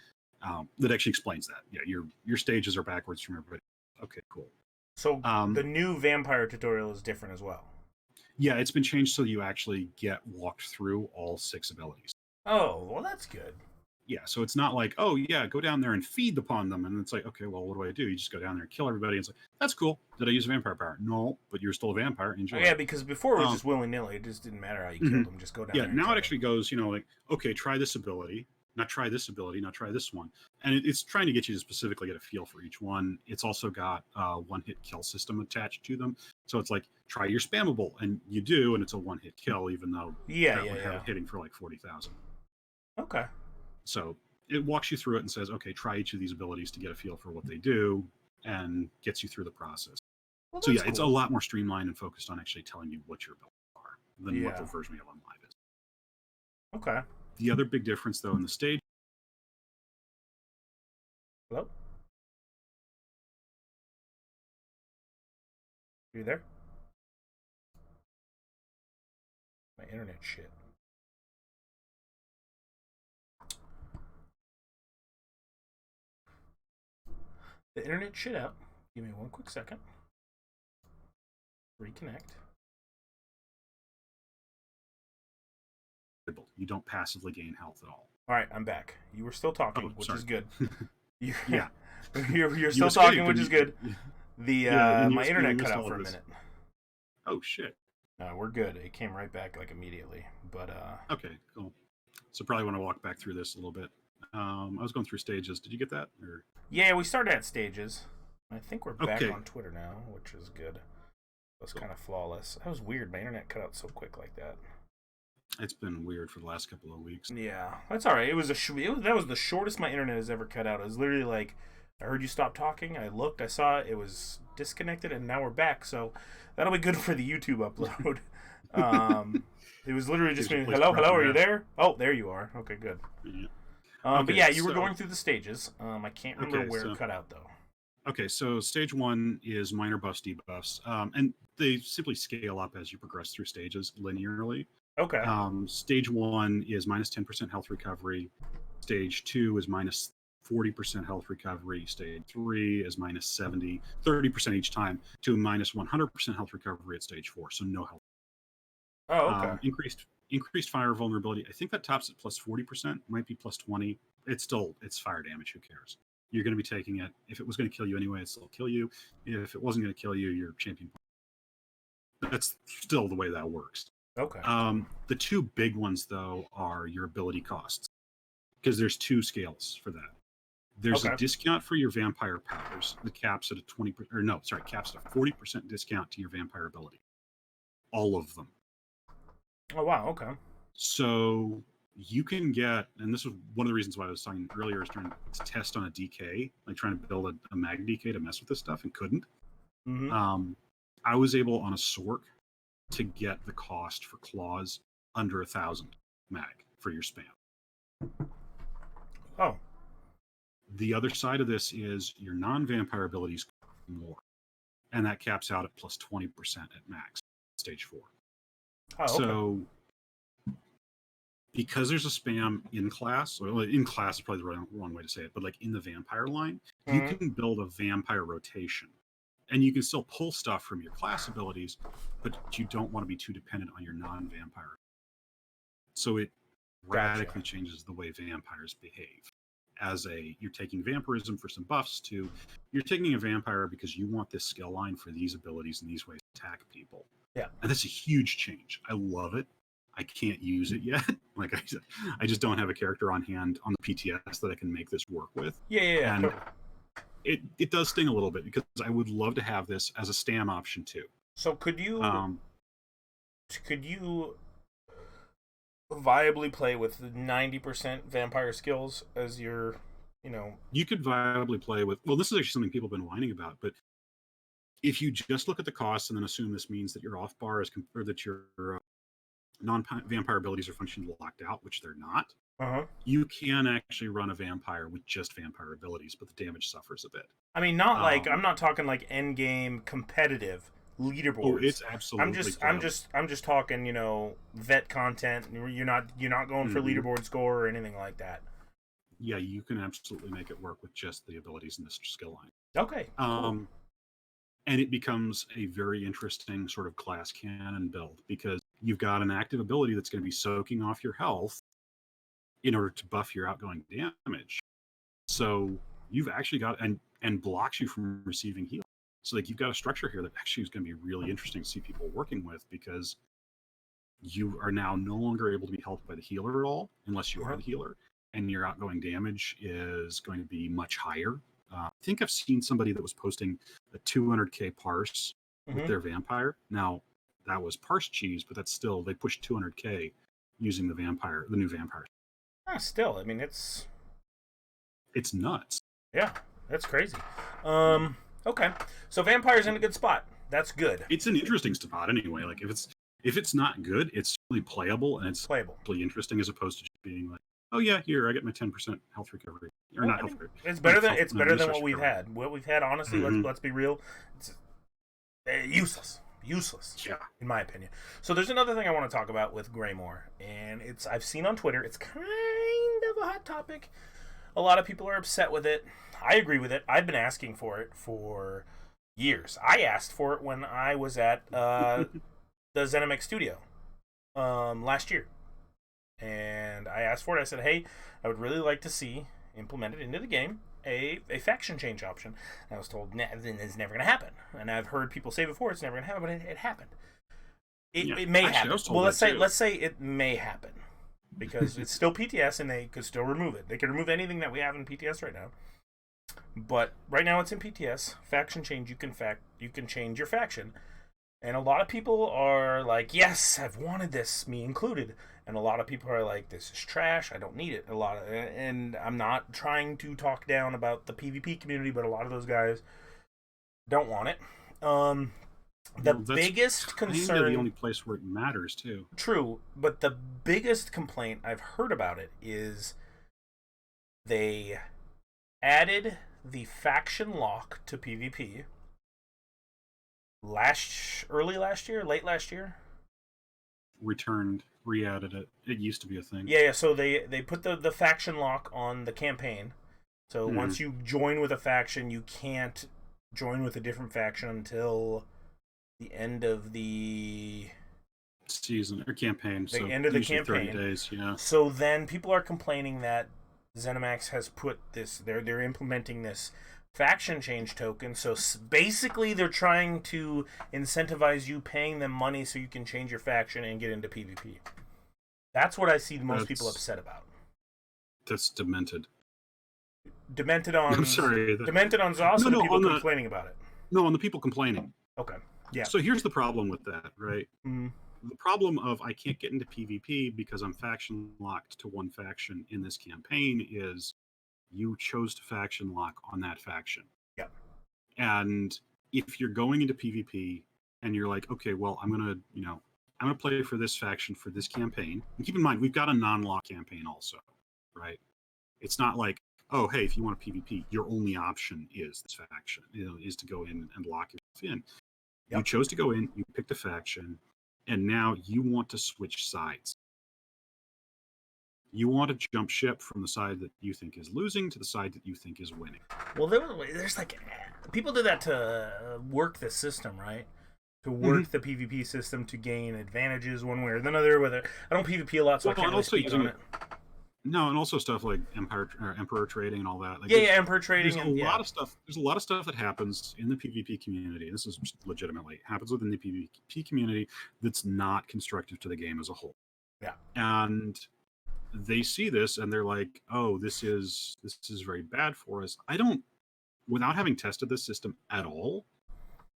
That actually explains that. Yeah, your stages are backwards from everybody. Okay, cool. So the new vampire tutorial is different as well. Yeah, it's been changed so you actually get walked through all 6 abilities. Oh, well, that's good. Yeah, so it's not like, oh yeah, go down there and feed upon them, and it's like, okay, well, what do? You just go down there and kill everybody. And it's like, that's cool. Did I use vampire power? No, but you're still a vampire. Enjoy. Oh, yeah, because before it was just willy nilly. It just didn't matter how you killed them. Just go down. Yeah, now it actually goes, like, okay, try this ability. Not try this ability. Not try this one. And it's trying to get you to specifically get a feel for each one. It's also got a one-hit kill system attached to them. So it's like, try your spammable, and you do, and it's a one-hit kill, even though would have it hitting for like 40,000. Okay. So it walks you through it and says, okay, try each of these abilities to get a feel for what they do, and gets you through the process. Well, so yeah, cool. It's a lot more streamlined and focused on actually telling you what your abilities are than what the version we have on live is. Okay. The other big difference, though, in the stage. Hello? Are you there? My internet shit. The internet shit out. Give me one quick second. Reconnect. You don't passively gain health at all. All right, I'm back. You were still talking, which is good. Yeah, you're still talking, which is good. My internet cut out for a minute. Oh shit. We're good. It came right back like immediately. But okay, cool. So probably want to walk back through this a little bit. I was going through stages. Did you get that? Or? Yeah, we started at stages. I think we're back on Twitter now, which is good. It was kind of flawless. That was weird. My internet cut out so quick like that. It's been weird for the last couple of weeks. Yeah, that's all right. It was that was the shortest my internet has ever cut out. It was literally like, I heard you stop talking. I looked. I saw it. It was disconnected, and now we're back. So that'll be good for the YouTube upload. It was literally just me. Hello, are you there? Oh, there you are. Okay, good. Yeah. But yeah, you were going through the stages. I can't remember where it cut out though. Okay, so stage 1 is minor buffs, debuffs, and they simply scale up as you progress through stages linearly. Okay. Stage 1 is minus 10% health recovery. Stage 2 is minus 40% health recovery. Stage 3 is minus 70, 30% each time, to minus 100% health recovery at stage 4. So no health. Oh, okay. Increased fire vulnerability. I think that tops at plus 40%. Might be plus 20. It's fire damage. Who cares? You're going to be taking it. If it was going to kill you anyway, it'd still kill you. If it wasn't going to kill you, you're champion. That's still the way that works. Okay. The two big ones, though, are your ability costs, because there's 2 scales for that. There's a discount for your vampire powers. The caps at a 20%, caps at a 40% discount to your vampire ability. All of them. Oh wow. Okay. So you can get, and this was one of the reasons why I was talking earlier, I was trying to test on a DK, like trying to build a mag DK to mess with this stuff, and couldn't. Mm-hmm. I was able on a Sork to get the cost for claws under 1,000 mag for your spam. Oh. The other side of this is your non-vampire abilities more, and that caps out at plus 20% at max, stage 4. Oh, okay. So because there's a spam in class, well, in class is probably the wrong way to say it, but like in the vampire line, you can build a vampire rotation. And you can still pull stuff from your class abilities, but you don't want to be too dependent on your non-vampire. So it Gotcha. radically changes the way vampires behave. You're taking vampirism for some buffs to you're taking a vampire because you want this skill line for these abilities and these ways to attack people. Yeah. And that's a huge change. I love it. I can't use it yet. Like I just don't have a character on hand on the PTS that I can make this work with. Yeah. And Totally. it does sting a little bit because I would love to have this as a stam option too. So could you viably play with 90% vampire skills as your, You could viably play with. Well, this is actually something people have been whining about, but if you just look at the costs and then assume this means that your off bar is or that your non-vampire abilities are functionally locked out, which they're not, you can actually run a vampire with just vampire abilities, but the damage suffers a bit. I mean, not like I'm not talking like end game competitive leaderboards. Oh, it's absolutely. I'm just talking, vet content. You're not going for leaderboard score or anything like that. Yeah, you can absolutely make it work with just the abilities in this skill line. Okay. Cool. And it becomes a very interesting sort of class cannon build because you've got an active ability that's going to be soaking off your health in order to buff your outgoing damage. So you've actually got and blocks you from receiving heal. So like you've got a structure here that actually is going to be really interesting to see people working with because you are now no longer able to be helped by the healer at all unless you are the healer, and your outgoing damage is going to be much higher. I think I've seen somebody that was posting a 200k parse with their vampire. Now that was parse cheese, but that's still they pushed 200k using the new vampire. Still, I mean it's nuts. Yeah, that's crazy. Okay, so vampire's in a good spot. That's good. It's an interesting spot anyway. Like if it's not good, it's really playable and it's playable, really interesting as opposed to just being like, oh yeah, here I get my 10% health recovery or not health recovery. It's better than what we've had. What we've had, honestly, let's be real, it's useless. Yeah, in my opinion. So there's another thing I want to talk about with Greymoor, and I've seen on Twitter. It's kind of a hot topic. A lot of people are upset with it. I agree with it. I've been asking for it for years. I asked for it when I was at the ZeniMax studio last year. And I asked for it. I said, hey, I would really like to see implemented into the game a faction change option. And I was told, nah, it's never going to happen. And I've heard people say before it's never going to happen, but it happened. It may happen. Well, let's say it may happen. Because it's still PTS and they could still remove it. They can remove anything that we have in PTS right now. But right now it's in PTS. Faction change, you can change your faction. And a lot of people are like, yes, I've wanted this, me included. And a lot of people are like, this is trash, I don't need it. And I'm not trying to talk down about the PvP community, but a lot of those guys don't want it. The biggest concern, the only place where it matters too. True, but the biggest complaint I've heard about it is they added the faction lock to PvP late last year. Re-added it. It used to be a thing. Yeah. So they put the faction lock on the campaign. So once you join with a faction, you can't join with a different faction until the end of the season or campaign. The end of the campaign. 30 days, yeah. So then people are complaining that ZeniMax has put this. They're implementing this faction change token. So basically, they're trying to incentivize you paying them money so you can change your faction and get into PvP. That's what I see most people upset about. That's demented. Demented on. I'm sorry. Demented on Zoss and people complaining about it. No, on the people complaining. Okay. Yeah. So here's the problem with that, right? Mm-hmm. The problem of I can't get into PvP because I'm faction locked to one faction in this campaign is you chose to faction lock on that faction. Yeah. And if you're going into PvP and you're like, okay, well, I'm gonna play for this faction for this campaign. And keep in mind, we've got a non-lock campaign also, right? It's not like, oh, hey, if you want a PvP, your only option is this faction, is to go in and lock yourself in. Yep. You chose to go in, you picked a faction, and now you want to switch sides. You want to jump ship from the side that you think is losing to the side that you think is winning. Well, there's like people do that to work the system, right? to work the PvP system to gain advantages one way or another. Whether I don't PvP a lot, so I can't really speak on it. No, and also stuff like Emperor trading and all that. Like, yeah, Emperor trading. There's a lot of stuff. There's a lot of stuff that happens in the PvP community. This is legitimately happens within the PvP community that's not constructive to the game as a whole. Yeah, and they see this and they're like, "Oh, this is very bad for us." I don't, without having tested this system at all,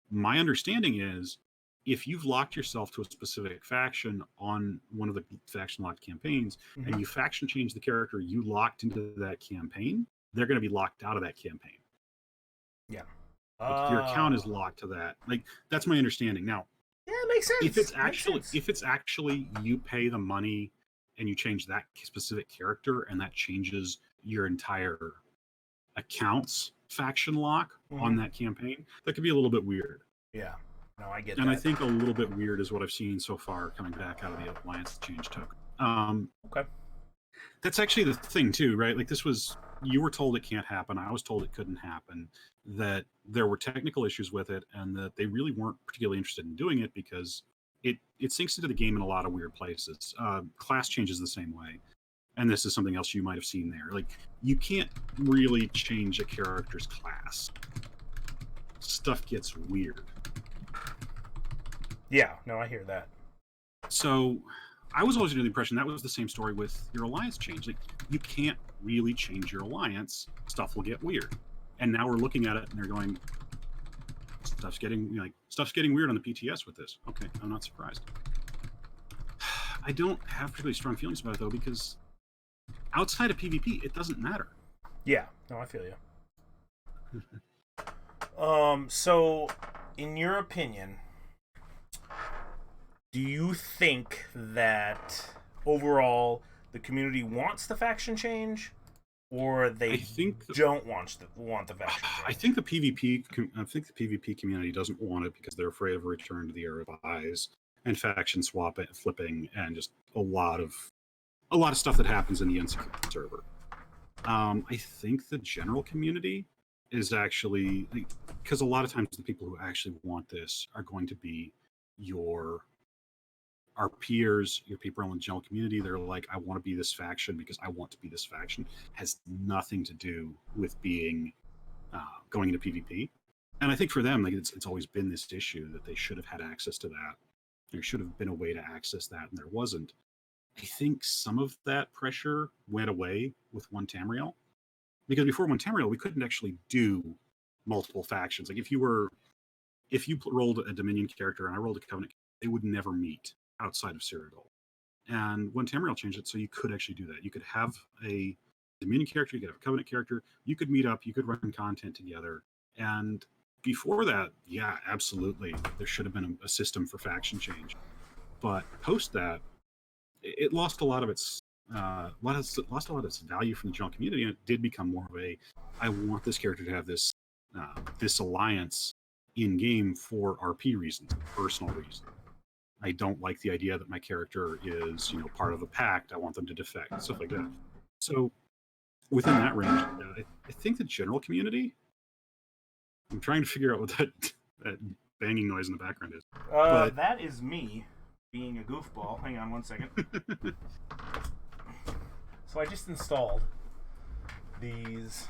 my understanding is, if you've locked yourself to a specific faction on one of the faction locked campaigns, and you faction change the character you locked into that campaign, they're going to be locked out of that campaign. Yeah. Like, your account is locked to that. Like, that's my understanding. Now, yeah, it makes sense. If it's actually you pay the money and you change that specific character, and that changes your entire account's faction lock on that campaign, that could be a little bit weird. Yeah. No, I get and that. I think a little bit weird is what I've seen so far coming back out of the Alliance change token. Okay. That's actually the thing too, right? Like, you were told it can't happen. I was told it couldn't happen, that there were technical issues with it, and that they really weren't particularly interested in doing it because it sinks into the game in a lot of weird places. Class changes the same way. And this is something else you might have seen there. Like, you can't really change a character's class. Stuff gets weird. Yeah, no, I hear that. So I was always under the impression that was the same story with your alliance change. Like, you can't really change your alliance. Stuff will get weird. And now we're looking at it and they're going, stuff's getting weird on the PTS with this. Okay, I'm not surprised. I don't have particularly strong feelings about it, though, because outside of PvP, it doesn't matter. Yeah, no, I feel you. So, in your opinion, do you think that overall the community wants the faction change, or they don't want the faction change? I think the PvP community doesn't want it because they're afraid of a return to the era of eyes and faction flipping, and just a lot of stuff that happens in the insecure server. I think the general community is actually, because a lot of times the people who actually want this are going to be our peers, your people in the general community. They're like, I want to be this faction because I want to be this faction. Has nothing to do with being going into PvP. And I think for them, like, it's always been this issue that they should have had access to that. There should have been a way to access that, and there wasn't. I think some of that pressure went away with One Tamriel, because before One Tamriel, we couldn't actually do multiple factions. Like, if you rolled a Dominion character and I rolled a Covenant, they would never meet outside of Cyrodiil. And One Tamriel changed it so you could actually do that. You could have a Dominion character, you could have a Covenant character, you could meet up, you could run content together. And before that, yeah, absolutely, there should have been a system for faction change. But post that, it lost a lot of its value from the general community, and it did become more of a, I want this character to have this alliance in game for RP reasons, personal reasons. I don't like the idea that my character is, part of a pact. I want them to defect, stuff like that. So within that range, I think the general community, I'm trying to figure out what that banging noise in the background is. That is me being a goofball. Hang on one second. So I just installed these.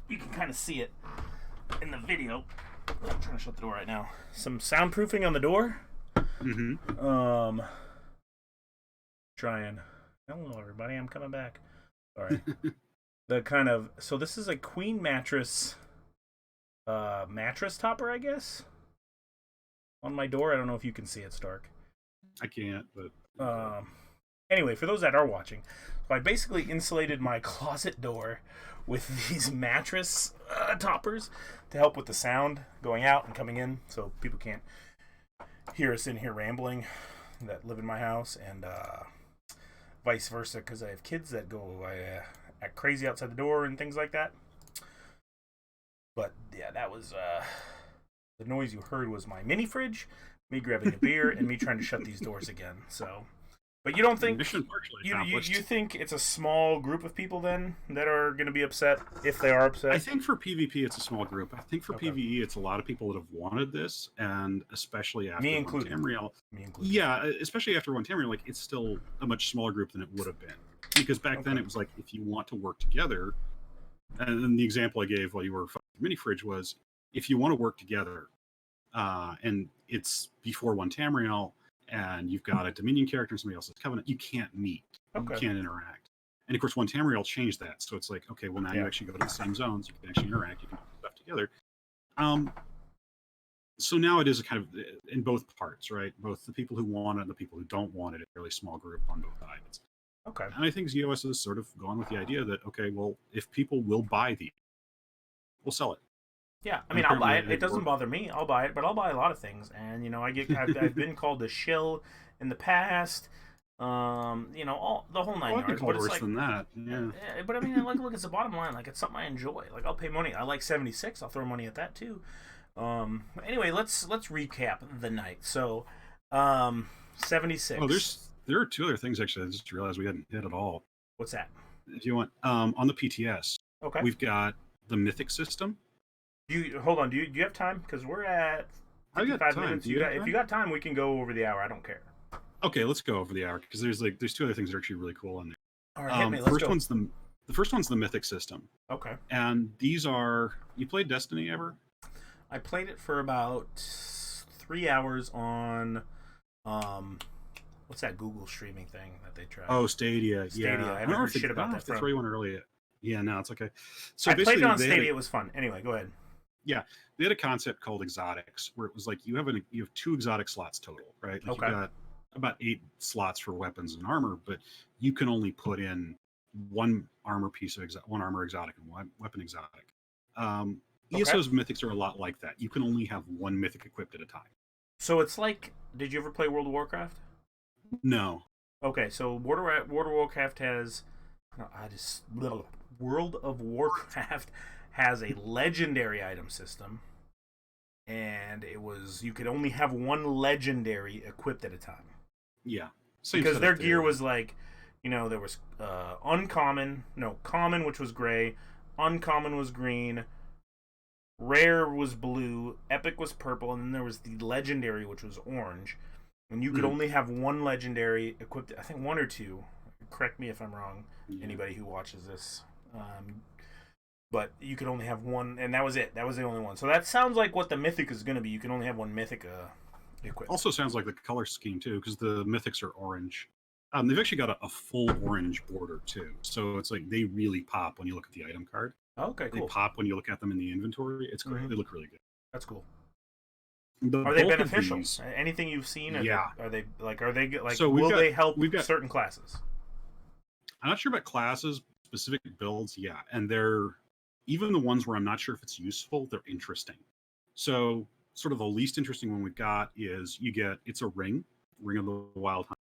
You can kind of see it in the video. I'm trying to shut the door right now. Some soundproofing on the door. Trying. Hello, everybody. I'm coming back. All right. So this is a queen mattress topper, I guess, on my door. I don't know if you can see it, Stark. I can't, but anyway, for those that are watching, so I basically insulated my closet door with these mattress toppers to help with the sound going out and coming in, so people can't hear us in here rambling that live in my house, and vice versa, because I have kids that go act crazy outside the door and things like that. But yeah, that was the noise you heard was my mini fridge, me grabbing a beer, and me trying to shut these doors again. So But you don't think Mission partially you accomplished. think it's a small group of people then that are going to be upset if they are upset? I think for PvP it's a small group. I think for Okay. PvE it's a lot of people that have wanted this, and especially after Me One included. Tamriel. Me included. Yeah, especially after One Tamriel, like it's still a much smaller group than it would have been. Because back then Okay. it was like if you want to work together, and then the example I gave while you were fighting Mini Fridge was if you want to work together, and it's before One Tamriel, and you've got a Dominion character and somebody else's Covenant, you can't meet, Okay. you can't interact. And of course, One Tamriel changed that, so it's like, okay, well now you actually go to the same zones, you can actually interact, you can do stuff together. So now it is a kind of in both parts, right? Both the people who want it and the people who don't want it, a fairly small group on both sides. Okay. And I think ZOS has sort of gone with the idea that, okay, well, if people will buy these, we'll sell it. Yeah, I mean, I'll buy it. It doesn't bother me. I'll buy it, but I'll buy a lot of things. And I've been called a shill in the past. All the whole nine I've been yards. called But it's worse like, than that. Yeah. but I mean, look, it's the bottom line. Like, it's something I enjoy. Like, I'll pay money. I like 76. I'll throw money at that too. Anyway, let's recap the night. So, 76. Oh, there are two other things actually. I just realized we hadn't hit at all. What's that? If you want, on the PTS, Okay. we've got the Mythic system. Hold on? Do you have time? Because we're at 55 minutes. If you got time, we can go over the hour. I don't care. Okay, let's go over the hour because there's two other things that are actually really cool on there. All right, hit me. Let's go. The first one's the Mythic system. Okay. And these are, you played Destiny ever? I played it for about 3 hours on what's that Google streaming thing that they tried? Oh, Stadia. Stadia. Yeah. I haven't heard shit about that. If they throw you one early. Yeah, no, it's okay. So I played it on Stadia. It was fun. Anyway, go ahead. Yeah, they had a concept called exotics, where it was like you have 2 exotic slots total, right? Like Okay. You've got about 8 slots for weapons and armor, but you can only put in one armor piece of one armor exotic and one weapon exotic. ESO's mythics are a lot like that. You can only have one mythic equipped at a time. So it's like, did you ever play World of Warcraft? No. Okay, so World of Warcraft has, World of Warcraft has a legendary item system, and you could only have one legendary equipped at a time. Yeah. Because their gear was like, there was common, which was gray, uncommon was green, rare was blue, epic was purple, and then there was the legendary, which was orange. And you could only have one legendary equipped, I think 1 or 2. Correct me if I'm wrong, anybody who watches this. But you could only have one, and that was it. That was the only one. So that sounds like what the Mythic is going to be. You can only have one Mythic equipped. Also sounds like the color scheme, too, because the Mythics are orange. They've actually got a full orange border, too. So it's like they really pop when you look at the item card. Okay, cool. They pop when you look at them in the inventory. It's great. They look really good. That's cool. Are they beneficial? Anything you've seen? Are they So will they help certain classes? I'm not sure about classes, specific builds, yeah. And they're even the ones where I'm not sure if it's useful, they're interesting. So sort of the least interesting one we've got is it's a ring of the Wild Hunt,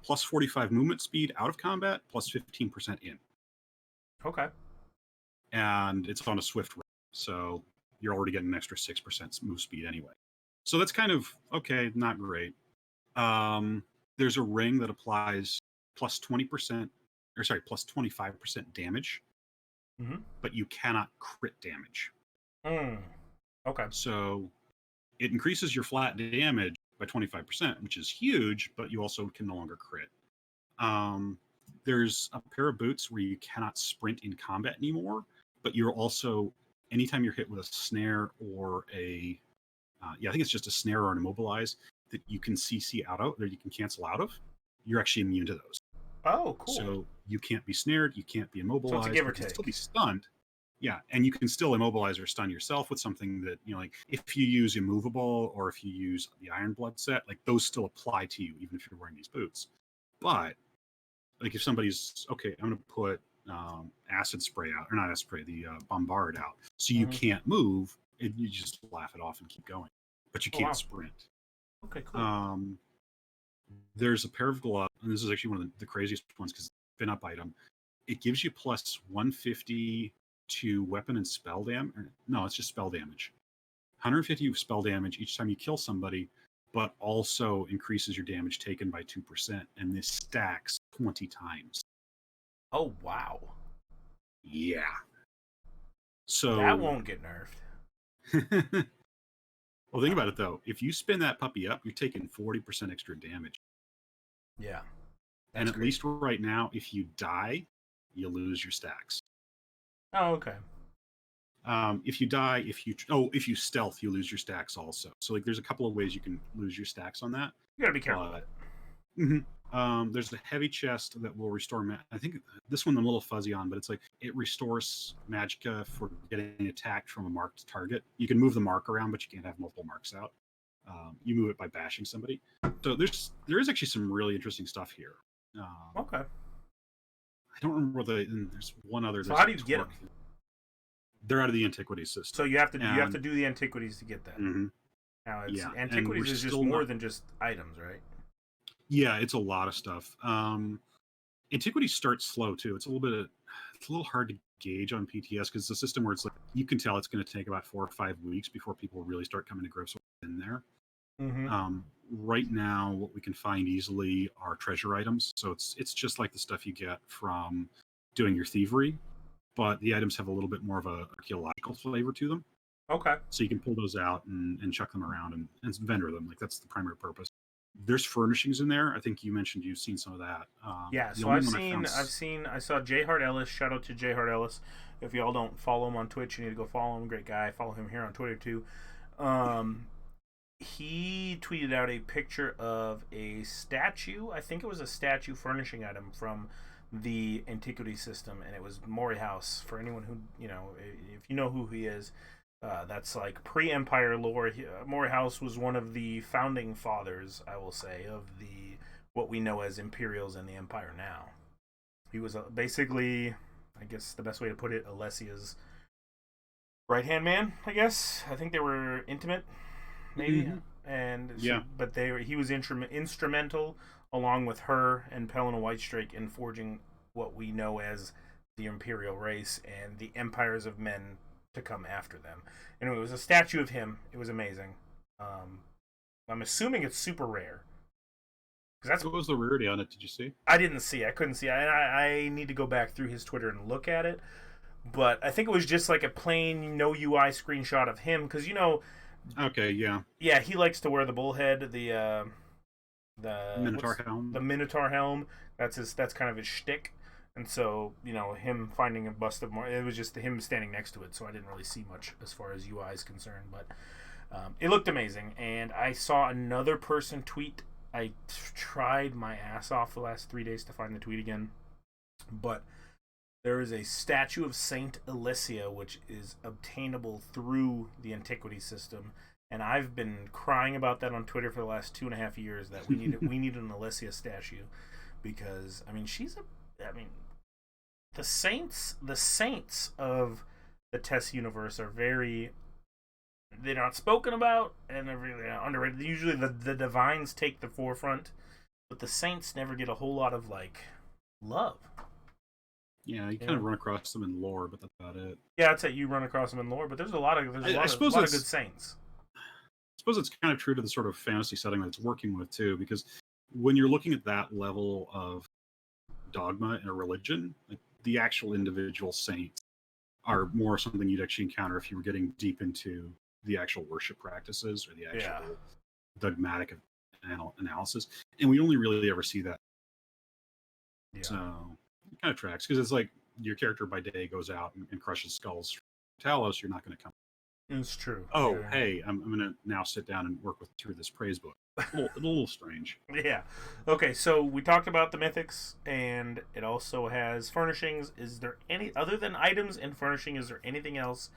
plus 45 movement speed out of combat, plus 15% in. Okay. And it's on a swift ring, so you're already getting an extra 6% move speed anyway. So that's kind of, okay, not great. There's a ring that applies plus 25% damage, but you cannot crit damage. Okay. So it increases your flat damage by 25%, which is huge, but you also can no longer crit. There's a pair of boots where you cannot sprint in combat anymore, but you're also, anytime you're hit with a snare or I think it's just a snare or an immobilize that you can CC out of, or you can cancel out of, you're actually immune to those. Oh, cool. So you can't be snared, you can't be immobilized. So it's a give or you can take. still be stunned. Yeah, and you can still immobilize or stun yourself with something that, like if you use immovable or if you use the Iron Blood set, like those still apply to you even if you're wearing these boots. But like if somebody's, okay, I'm going to put acid spray out, or not acid spray, the bombard out, so you can't move, you just laugh it off and keep going, but you can't sprint. Okay, cool. There's a pair of gloves, and this is actually one of the craziest ones because it's a pin-up item. It gives you plus 150 to weapon and spell damage. No, it's just spell damage. 150 spell damage each time you kill somebody, but also increases your damage taken by 2%, and this stacks 20 times. Oh, wow. Yeah. That So, won't get nerfed. well, think about it though. If you spin that puppy up, you're taking 40% extra damage. Yeah. And at least right now, if you die, you lose your stacks. Oh, okay. If you die, if you stealth, you lose your stacks also. So like, there's a couple of ways you can lose your stacks on that. You gotta be careful with it. There's a heavy chest that will restore. I think this one I'm a little fuzzy on, but it's like it restores magicka for getting attacked from a marked target. You can move the mark around, but you can't have multiple marks out. You move it by bashing somebody. So there is actually some really interesting stuff here. Okay. I don't remember there's one other. So how do you get them? They're out of the antiquities system. So you have to do the antiquities to get that. Mm-hmm. Now antiquities is just more than just items, right? Yeah, it's a lot of stuff. Antiquities starts slow too. It's a little hard to gauge on PTS because it's a system where it's like you can tell it's going to take about 4 or 5 weeks before people really start coming to grips with what's in there. Mm-hmm. Right now, what we can find easily are treasure items. So it's just like the stuff you get from doing your thievery, but the items have a little bit more of a archaeological flavor to them. Okay. So you can pull those out and chuck them around and vendor them. Like that's the primary purpose. There's furnishings in there. I think you mentioned you've seen some of that. Yeah, so I saw J Hart Ellis. Shout out to J Hart Ellis. If y'all don't follow him on Twitch, you need to go follow him. Great guy. Follow him here on Twitter too. He tweeted out a picture of a statue. I think it was a statue furnishing item from the antiquity system, and it was Mori House. For anyone who, if you know who he is, that's like pre-Empire lore. Mori House was one of the founding fathers, I will say, of what we know as Imperials in the Empire now. He was basically, I guess the best way to put it, Alessia's right-hand man, I guess. I think they were intimate, maybe. Mm-hmm. And yeah, but he was instrumental, along with her and Pelena Whitestrake, in forging what we know as the Imperial race and the empires of men to come after them. Anyway, it was a statue of him. It was amazing. I'm assuming it's super rare. What was the rarity on it? Did you see? I didn't see. I couldn't see. I need to go back through his Twitter and look at it. But I think it was just like a plain no UI screenshot of him because Okay, yeah. Yeah, he likes to wear the bullhead, the Minotaur helm. The Minotaur helm. That's kind of his shtick. And so, him finding a bust of more, it was just him standing next to it, so I didn't really see much as far as UI is concerned. But it looked amazing, and I saw another person tweet. I tried my ass off the last 3 days to find the tweet again, but there is a statue of Saint Alessia, which is obtainable through the antiquity system, and I've been crying about that on Twitter for the last 2.5 years that we need an Alessia statue, because the saints of the TES universe are they're not spoken about and they're really underrated. Usually the divines take the forefront, but the saints never get a whole lot of love. Yeah, you kind of run across them in lore, but that's about it. Yeah, I'd say you run across them in lore, but there's a lot of good saints. I suppose it's kind of true to the sort of fantasy setting that it's working with too, because when you're looking at that level of dogma in a religion, like the actual individual saints are more something you'd actually encounter if you were getting deep into the actual worship practices or the actual dogmatic analysis, and we only really ever see that. Yeah. So it kind of tracks, because it's like your character by day goes out and crushes skulls for Talos. You're not going to come. It's true. Oh, yeah. Hey, I'm going to now sit down and work through this praise book. A little strange. Yeah. Okay, so we talked about the mythics, and it also has furnishings. Is there any, other than items and furnishing, is there anything else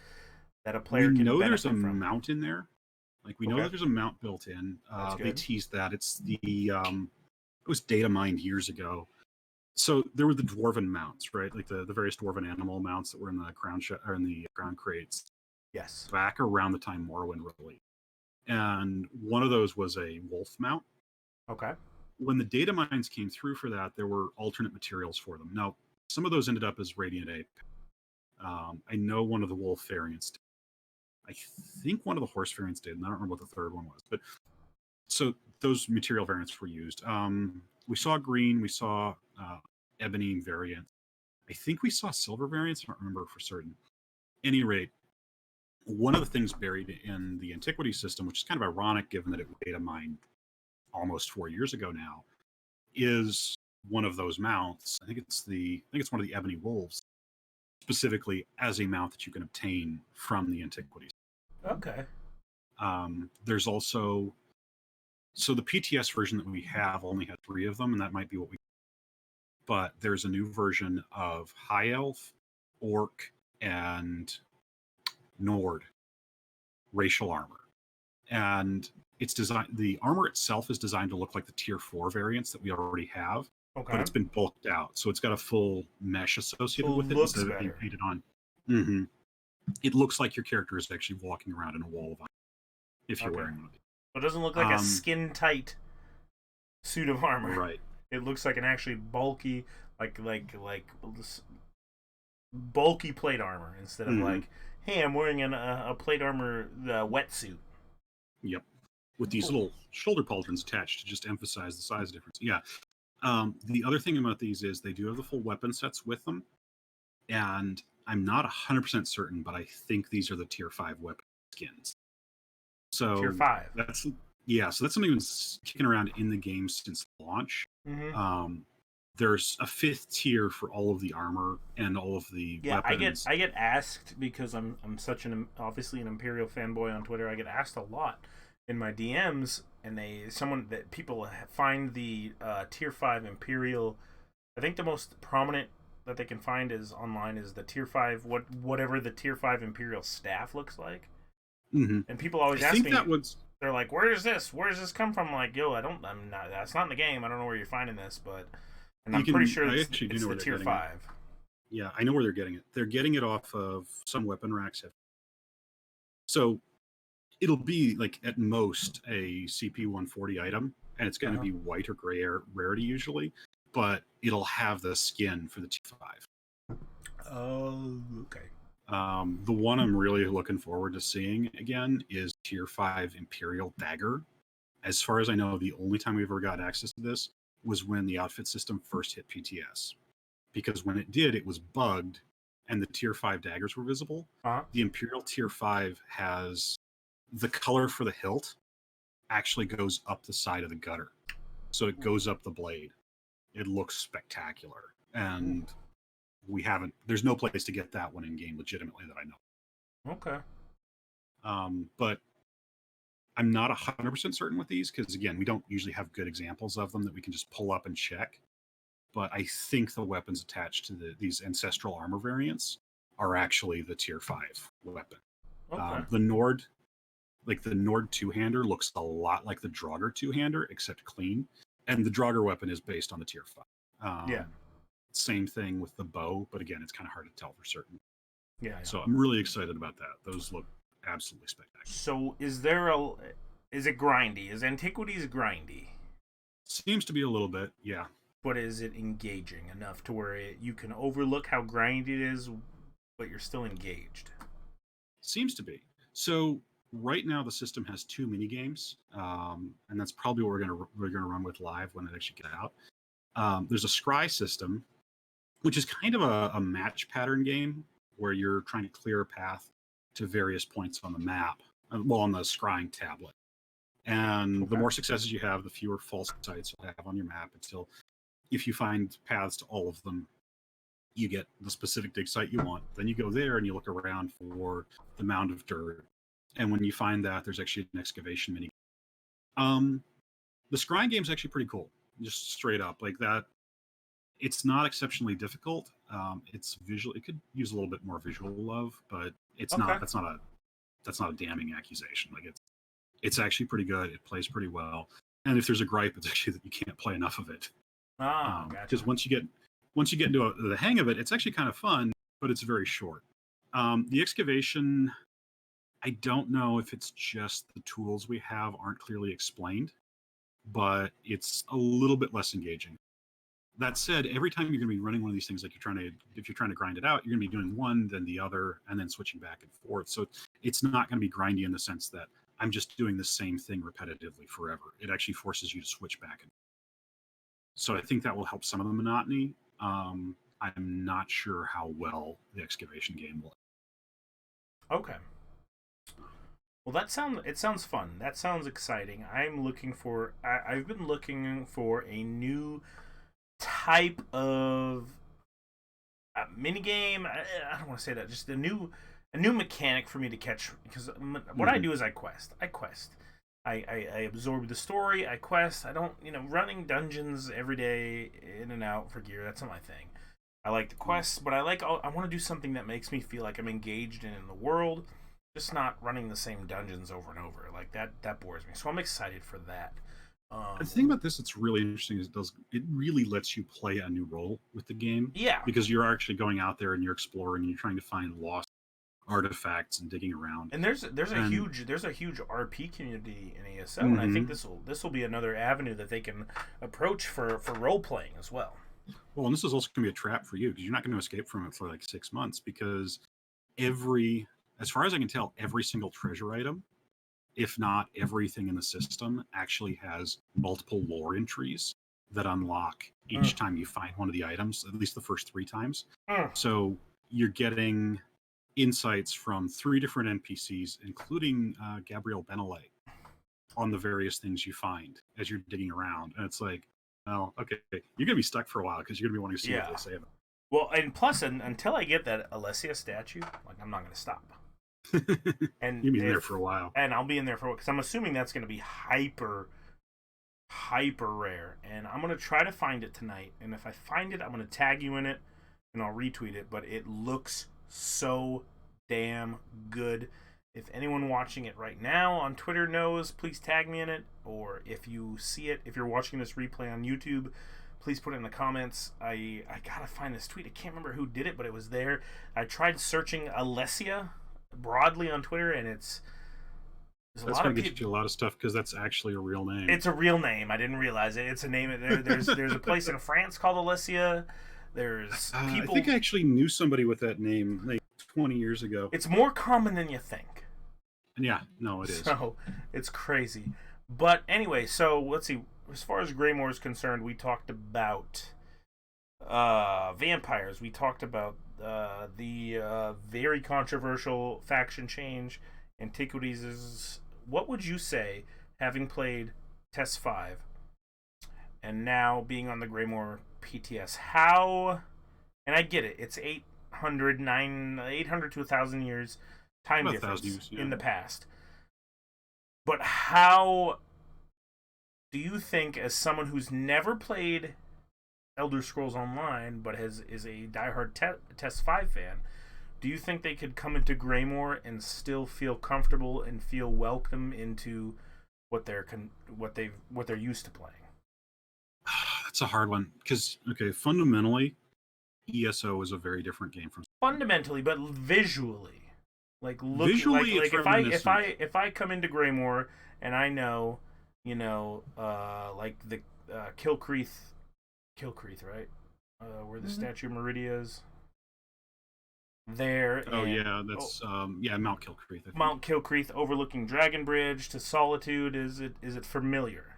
that a player can benefit from? We know there's a mount in there. Like, we know that there's a mount built in. They teased that. It's it was data mined years ago. So there were the dwarven mounts, right? Like the various dwarven animal mounts that were in the crown crates. Yes. Back around the time Morrowind released. And one of those was a wolf mount. Okay. When the data mines came through for that, there were alternate materials for them. Now, some of those ended up as Radiant Ape. I know one of the wolf variants did. I think one of the horse variants did, and I don't remember what the third one was. But So those material variants were used. We saw green, we saw ebony variants. I think we saw silver variants. I don't remember for certain. Any rate, one of the things buried in the antiquity system, which is kind of ironic given that it was data mined almost 4 years ago now, is one of those mounts. I think it's one of the ebony wolves, specifically as a mount that you can obtain from the antiquities. Okay. There's also the PTS version that we have only had 3 of them, and that might be what we. But there's a new version of High Elf, Orc, and Nord racial armor, and it's designed. The armor itself is designed to look like the tier 4 variants that we already have, but it's been bulked out, so it's got a full mesh associated with it instead of it being painted on. Mm-hmm. It looks like your character is actually walking around in a wall of iron if you're wearing one of these. It doesn't look like a skin tight suit of armor. Right. It looks like an actually bulky, like bulky plate armor instead of like, hey, I'm wearing a plate armor wetsuit. Yep. With these little shoulder pauldrons attached to just emphasize the size difference. Yeah. The other thing about these is they do have the full weapon sets with them, and I'm not 100% certain, but I think these are the tier 5 weapon skins. So tier 5. So that's something that's kicking around in the game since launch. There's a 5th tier for all of the armor and all of the weapons. I get asked, because I'm such obviously an Imperial fanboy on Twitter. I get asked a lot in my DMs, and people find the tier 5 Imperial. I think the most prominent that they can find online is the tier 5 whatever the tier 5 Imperial staff looks like. And people always ask me, they're like, where does this come from? I'm like, yo, that's not in the game. I don't know where you're finding this, but I'm pretty sure it's the tier 5. Yeah, I know where they're getting it. They're getting it off of some weapon racks. So it'll be like at most a CP140 item, and it's going to be white or gray rarity usually, but it'll have the skin for the tier 5. Oh, okay. The one I'm really looking forward to seeing again is tier 5 Imperial Dagger. As far as I know, the only time we ever got access to this was when the outfit system first hit PTS. Because when it did, it was bugged and the tier 5 daggers were visible. The Imperial tier 5 has the color for the hilt actually goes up the side of the gutter. So it goes up the blade. It looks spectacular. And there's no place to get that one in game legitimately that I know. Okay. But I'm not 100% certain with these because, again, we don't usually have good examples of them that we can just pull up and check. But I think the weapons attached to these ancestral armor variants are actually the tier 5 weapon. Okay. The Nord 2-hander looks a lot like the Draugr 2-hander, except clean. And the Draugr weapon is based on the tier 5. Yeah. Same thing with the bow, but again, it's kind of hard to tell for certain. Yeah. So I'm really excited about that. Those look absolutely spectacular. So is it grindy? Is Antiquities grindy? Seems to be a little bit, yeah. But is it engaging enough to where you can overlook how grindy it is, but you're still engaged? Seems to be. So right now the system has 2 mini games, and that's probably what we're gonna run with live when it actually gets out. There's a scry system, which is kind of a match pattern game where you're trying to clear a path to various points on the map, on the scrying tablet. And the more successes you have, the fewer false sites you'll have on your map until, if you find paths to all of them, you get the specific dig site you want. Then you go there and you look around for the mound of dirt. And when you find that, there's actually an excavation mini. The scrying game is actually pretty cool, just straight up like that. It's not exceptionally difficult. It's visual. It could use a little bit more visual love, but it's not. That's not a damning accusation. Like it's actually pretty good. It plays pretty well. And if there's a gripe, it's actually that you can't play enough of it. Gotcha. Because once you get into the hang of it, it's actually kind of fun, but it's very short. The excavation, I don't know if it's just the tools we have aren't clearly explained, but it's a little bit less engaging. That said, every time you're going to be running one of these things, like if you're trying to grind it out, you're going to be doing one, then the other, and then switching back and forth. So it's not going to be grindy in the sense that I'm just doing the same thing repetitively forever. It actually forces you to switch back. So I think that will help some of the monotony. I'm not sure how well the excavation game will. Okay. Well, it sounds fun. That sounds exciting. I've been looking for a new type of mini game. I don't want to say that. Just a new mechanic for me to catch, because what I do is I quest. I absorb the story. I quest. I don't, running dungeons every day in and out for gear. That's not my thing. I like the quests, but I want to do something that makes me feel like I'm engaged in the world, just not running the same dungeons over and over. Like that bores me. So I'm excited for that. The thing about this that's really interesting is it really lets you play a new role with the game. Yeah. Because you're actually going out there and you're exploring and you're trying to find lost artifacts and digging around. And there's a huge RP community in ESO, and I think this will be another avenue that they can approach for role playing as well. Well, and this is also going to be a trap for you, because you're not going to escape from it for like 6 months, because as far as I can tell, every single treasure item, if not everything in the system, actually has multiple lore entries that unlock each time you find one of the items, at least the first 3 times. So you're getting insights from 3 different NPCs, including Gabrielle Benelay, on the various things you find as you're digging around. And it's like, well, okay, you're going to be stuck for a while, because you're going to be wanting to see what they say about it. Well, and plus, until I get that Alessia statue, like, I'm not going to stop. And you'll be in there for a while. And I'll be in there for, because I'm assuming that's going to be hyper rare. And I'm going to try to find it tonight. And if I find it, I'm going to tag you in it, and I'll retweet it. But it looks so damn good. If anyone watching it right now on Twitter knows, please tag me in it. Or if you see it, if you're watching this replay on YouTube, please put it in the comments. I gotta find this tweet. I can't remember who did it, but it was there. I tried searching Alessia broadly on Twitter, and that's going to get you a lot of stuff, because that's actually a real name. It's a real name. I didn't realize it. It's a name. There's a place in France called Alessia. There's people. I think I actually knew somebody with that name like 20 years ago. It's more common than you think. Yeah, no, it is. So it's crazy. But anyway, so let's see. As far as Greymoor is concerned, we talked about vampires. We talked about the very controversial faction change. Antiquities is. What would you say, having played TES 5 and now being on the Greymoor PTS, how, and I get it, it's 800 to 1,000 years time difference years, in the past. But how do you think, as someone who's never played Elder Scrolls Online but is a diehard TES 5 fan, do you think they could come into Greymoor and still feel comfortable and feel welcome into what they're used to playing? That's a hard one, because fundamentally, ESO is a very different game from fundamentally, but visually. Like visually, like if I come into Greymoor and I know, like the Kilcreath, right? Where the Statue of Meridia is. There. That's Mount Kilcreath. Mount Kilcreath overlooking Dragonbridge to Solitude. Is it familiar?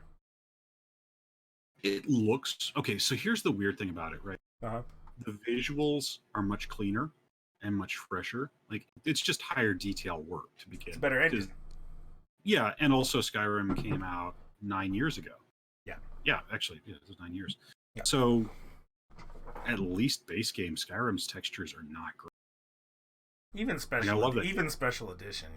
It looks okay. So here's the weird thing about it, right? The visuals are much cleaner and much fresher. Like, it's just higher detail work to begin. It's a better engine. Yeah, and also Skyrim came out 9 years ago. Yeah, actually, it was 9 years. Yeah. So at least base game Skyrim's textures are not great. Even special edition.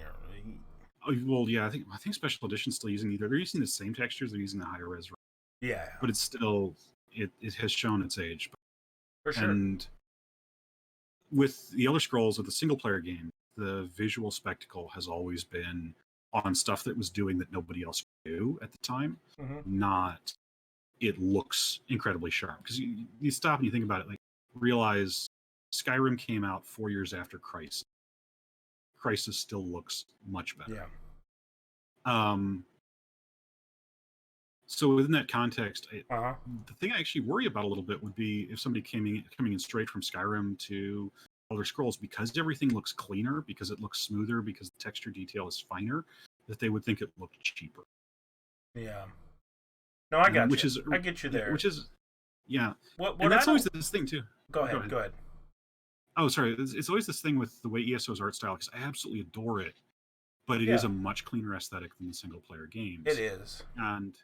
Well, yeah, I think special edition's still using they're using the same textures, they're using the higher res. Yeah. But it's still it has shown its age. For sure. And with the Elder Scrolls, of the single player game, the visual spectacle has always been on stuff that was doing that nobody else could do at the time. Not it looks incredibly sharp. Because you stop and you think about it, like, realize Skyrim came out 4 years after Crisis. Crisis still looks much better. Yeah. So within that context, the thing I actually worry about a little bit would be if somebody coming in straight from Skyrim to Elder Scrolls, because everything looks cleaner, because it looks smoother, because the texture detail is finer, that they would think it looked cheaper. Yeah. No, I got which you. is I get you there. Which is, yeah. What And that's I always don't... this thing too. Go ahead. Oh, sorry. It's always this thing with the way ESO's art style, because I absolutely adore it, but it is a much cleaner aesthetic than the single player games. It is. And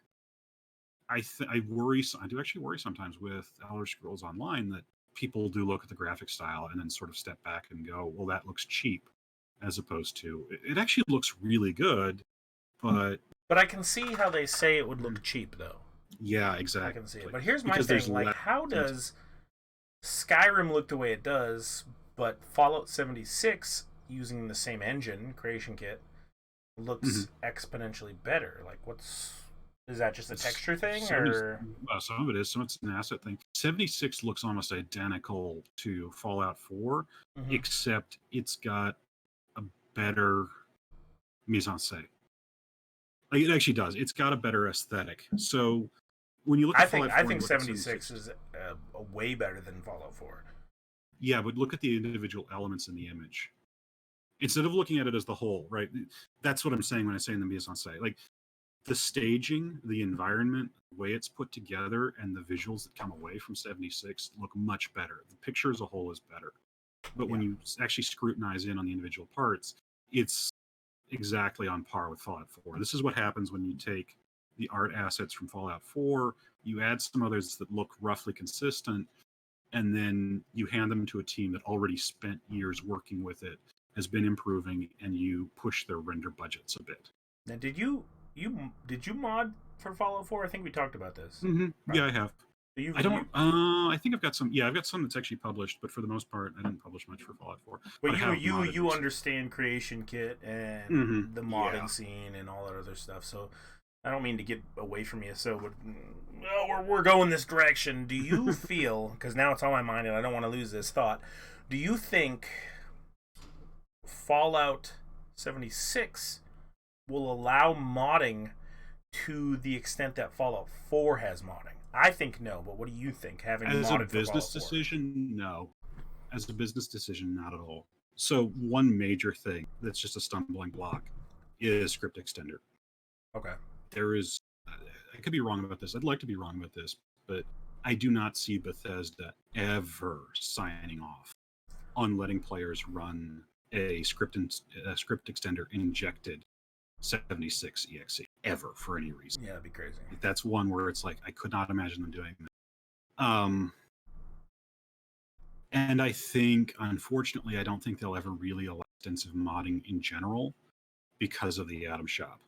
I worry. I do actually worry sometimes with Elder Scrolls Online that people do look at the graphic style and then sort of step back and go, well, that looks cheap, as opposed to it actually looks really good, but I can see how they say it would look cheap, though. Yeah, exactly. I can see it. But here's my thing: like, how does Skyrim look the way it does, but Fallout 76, using the same engine, Creation Kit, looks exponentially better? Like, is that just a texture thing, or? Some of it is. Some of it's an asset thing. 76 looks almost identical to Fallout 4, except it's got a better mise-en-scène. Like, it actually does. It's got a better aesthetic. So when you look at Fallout 4, I think 76 is way better than Fallout 4. Yeah, but look at the individual elements in the image. Instead of looking at it as the whole, right? That's what I'm saying when I say in the mise-en-scène. Like, the staging, the environment, the way it's put together, and the visuals that come away from 76 look much better. The picture as a whole is better. But when you actually scrutinize in on the individual parts, it's exactly on par with Fallout 4. This is what happens when you take the art assets from Fallout 4, you add some others that look roughly consistent, and then you hand them to a team that already spent years working with it, has been improving, and you push their render budgets a bit. Now, did you mod for Fallout 4? I think we talked about this. Right? Yeah, I have. I don't. I think I've got some. Yeah, I've got some that's actually published, but for the most part, I didn't publish much for Fallout 4. But you understand Creation Kit and the modding scene and all that other stuff. So I don't mean to get away from you. So we're going this direction. Do you feel? Because now it's on my mind, and I don't want to lose this thought. Do you think Fallout 76 will allow modding to the extent that Fallout 4 has modding? I think no, but what do you think? Having as modded a business decision, no. As a business decision, not at all. So one major thing that's just a stumbling block is script extender. Okay. There is, I could be wrong about this. I'd like to be wrong about this, but I do not see Bethesda ever signing off on letting players run a script extender injected 76 EXE ever for any reason. Yeah, that'd be crazy. That's one where it's like I could not imagine them doing that. And I think, unfortunately, I don't think they'll ever really allow extensive modding in general because of the Atom Shop.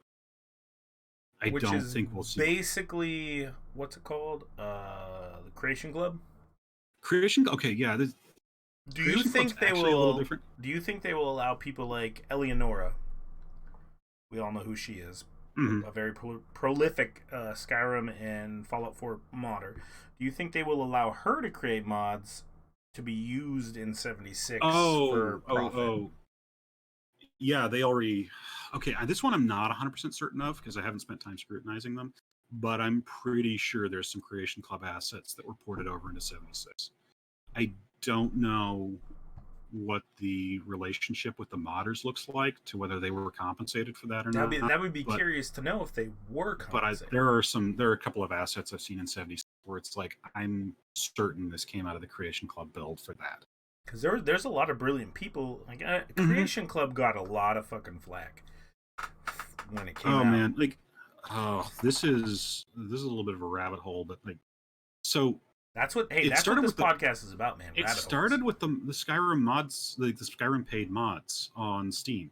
Which don't think we'll see. Basically, what's it called? The Creation Club. Okay, yeah. Do you think they will? Do you think they will allow people like Eleonora? We all know who she is. A very prolific Skyrim and Fallout 4 modder. Do you think they will allow her to create mods to be used in 76 for profit? Yeah, they already... Okay, this one I'm not 100% certain of because I haven't spent time scrutinizing them, but I'm pretty sure there's some Creation Club assets that were ported over into 76. I don't know what the relationship with the modders looks like, to whether they were compensated for that or not. That would be curious to know if they were compensated. But there are a couple of assets I've seen in 76 where it's like, I'm certain this came out of the Creation Club build for that. Because there's a lot of brilliant people. Like Creation Club got a lot of fucking flack when it came out. Oh man, this is a little bit of a rabbit hole, but so. That's what this podcast is about, man. It started with the Skyrim mods, the Skyrim paid mods on Steam.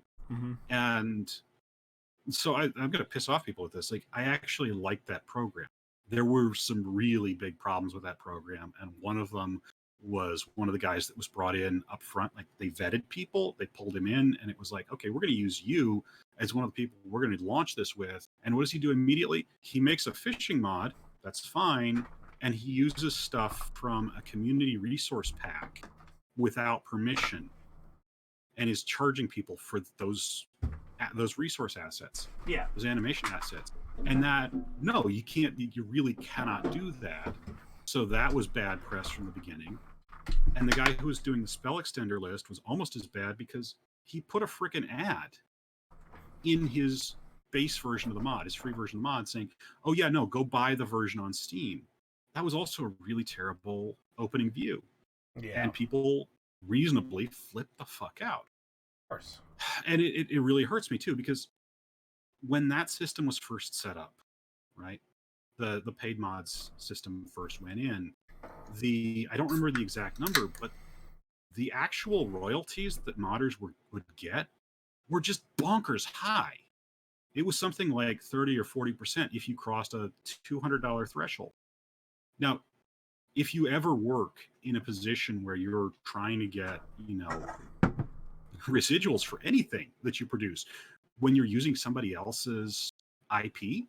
And so I'm going to piss off people with this. I actually liked that program. There were some really big problems with that program, and one of them was one of the guys that was brought in up front. They vetted people, they pulled him in, and it was like, okay, we're going to use you as one of the people we're going to launch this with. And what does he do immediately? He makes a fishing mod. That's fine. And he uses stuff from a community resource pack without permission, and is charging people for those resource assets, those animation assets. And you can't, you really cannot do that. So that was bad press from the beginning. And the guy who was doing the spell extender list was almost as bad because he put a freaking ad in his base version of the mod, his free version of the mod, saying, "Oh yeah, no, go buy the version on Steam." That was also a really terrible opening view, Yeah, and of people reasonably flipped the fuck out. course. And it really hurts me too, because when that system was first set up, right, the paid mods system first went in, I don't remember the exact number, but the actual royalties that modders would get were just bonkers high. It was something like 30 or 40% if you crossed a $200 threshold. Now, if you ever work in a position where you're trying to get, residuals for anything that you produce, when you're using somebody else's IP,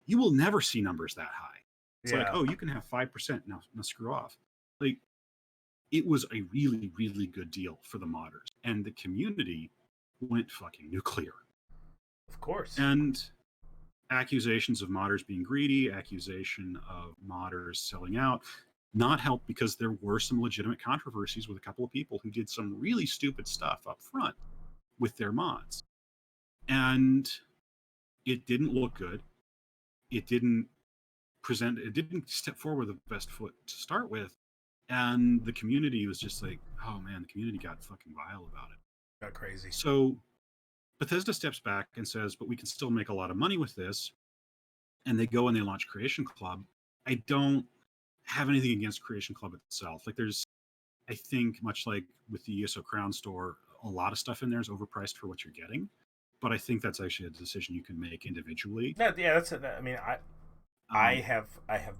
you will never see numbers that high. It's like, Yeah, oh, you can have 5%. Now screw off. Like, it was a really, really good deal for the modders. And the community went fucking nuclear. of course. And accusations of modders being greedy, accusation of modders selling out, not helped because there were some legitimate controversies with a couple of people who did some really stupid stuff up front with their mods. And it didn't look good. It didn't step forward with the best foot to start with. And the community was just like, oh man, the community got fucking vile about it. Got crazy. So Bethesda steps back and says, but we can still make a lot of money with this. And they go and they launch Creation Club. I don't have anything against Creation Club itself. Like, I think, much like with the ESO Crown Store, a lot of stuff in there is overpriced for what you're getting. But I think that's actually a decision you can make individually. Yeah, that's it. I mean, I have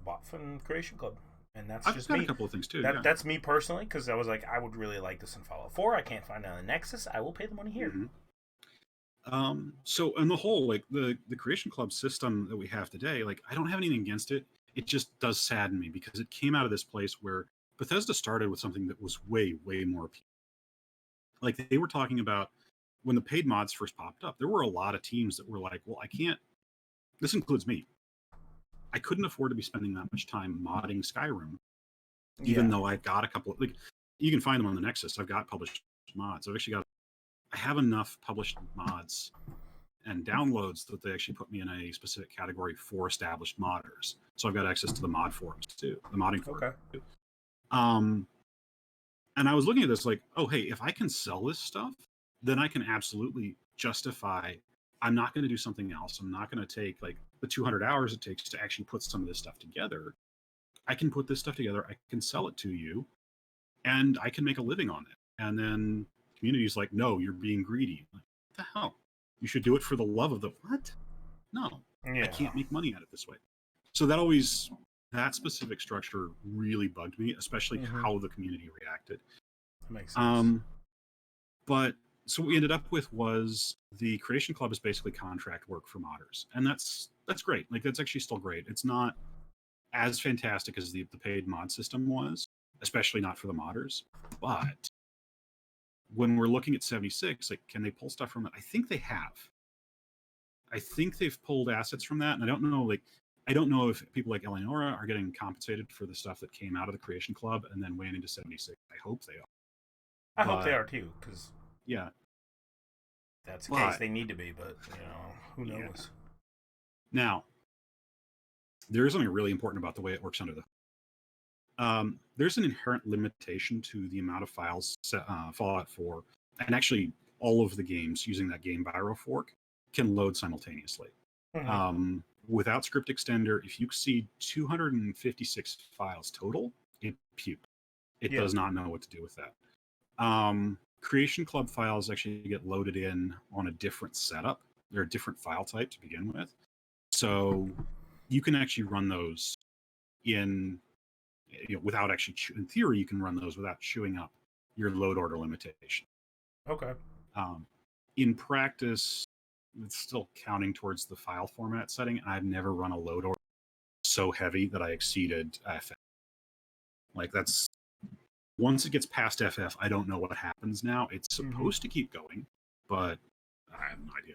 bought from Creation Club, and that's I've just got me. a couple of things too. That's me personally, because I was like, I would really like this in Fallout 4. I can't find it on the Nexus. I will pay the money here. So on the whole, like the Creation Club system that we have today, like, I don't have anything against it. It just does sadden me because it came out of this place where Bethesda started with something that was way, way more appealing. Like, they were talking about when the paid mods first popped up, there were a lot of teams that were like, well, I can't, this includes me. I couldn't afford to be spending that much time modding Skyrim, even though I've got a couple of, like, you can find them on the Nexus. I've got published mods. I have enough published mods and downloads that they actually put me in a specific category for established modders. So I've got access to the mod forums too, the modding forums too. And I was looking at this like, oh, hey, if I can sell this stuff, then I can absolutely justify, I'm not going to do something else. I'm not going to take like the 200 hours it takes to actually put some of this stuff together. I can put this stuff together. I can sell it to you and I can make a living on it. And then the community's like, no, you're being greedy. Like, what the hell? You should do it for the love of the what? No, I can't make money at it this way. So that specific structure really bugged me, especially how the community reacted. That makes sense. But so what we ended up with was the Creation Club is basically contract work for modders, and that's great. Like, that's actually still great. It's not as fantastic as the paid mod system was, especially not for the modders. But when we're looking at 76, like, can they pull stuff from it? I think they have. I think they've pulled assets from that, and I don't know if people like Eleonora are getting compensated for the stuff that came out of the Creation Club and then went into 76. I hope they are. I hope they are too, because yeah, that's the case. They need to be, but who knows? Yeah. Now, there is something really important about the way it works under the. There's an inherent limitation to the amount of files Fallout 4, and actually all of the games using that game Byro fork can load simultaneously. Without Script Extender, if you exceed 256 files total, it pukes. It does not know what to do with that. Creation Club files actually get loaded in on a different setup. They're a different file type to begin with. So you can actually run those without actually, in theory, you can run those without chewing up your load order limitation. Okay. In practice, it's still counting towards the file format setting. I've never run a load order so heavy that I exceeded FF. Like, that's, once it gets past FF, I don't know what happens now. It's supposed to keep going, but I have no idea.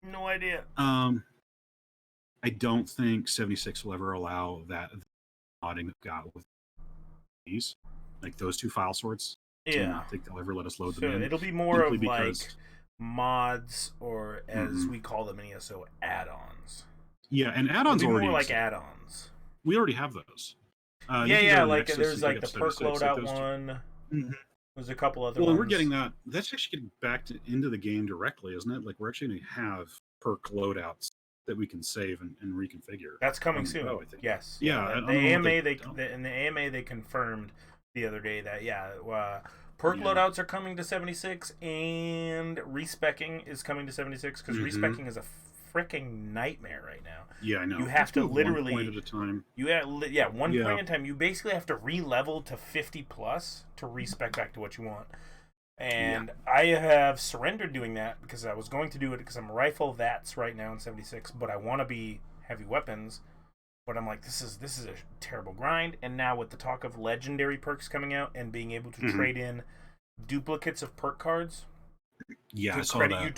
No idea. I don't think 76 will ever allow that modding that got with these, like those two file sorts. I don't think they'll ever let us load them in. It'll be more of like mods, or as we call them in ESO, add-ons. Yeah, and add-ons Maybe already more like exist. add-ons. We already have those. You Yeah, can go yeah. to Like Nexus there's and pick like up the perk 76. Like loadout those two. one. Mhm. There's a couple other Well, and ones. we're getting that. That's actually getting back into the game directly, isn't it? Like we're actually going to have perk loadouts that we can save and reconfigure That's coming on the soon. go, I think. Yes. Yeah, Yeah. I The don't know what AMA they've done. in the AMA they confirmed the other day that perk Yeah. loadouts are coming to 76 and respecking is coming to 76 because respecking is a freaking nightmare right now. Yeah, I know. You have to move literally 1 point at a time. one point at a time. You basically have to re-level to 50 plus to respec back to what you want. And I have surrendered doing that because I was going to do it because I'm rifle VATS right now in 76, but I want to be heavy weapons. But I'm like, this is a terrible grind. And now with the talk of legendary perks coming out and being able to trade in duplicates of perk cards Yeah, I to saw credit that. you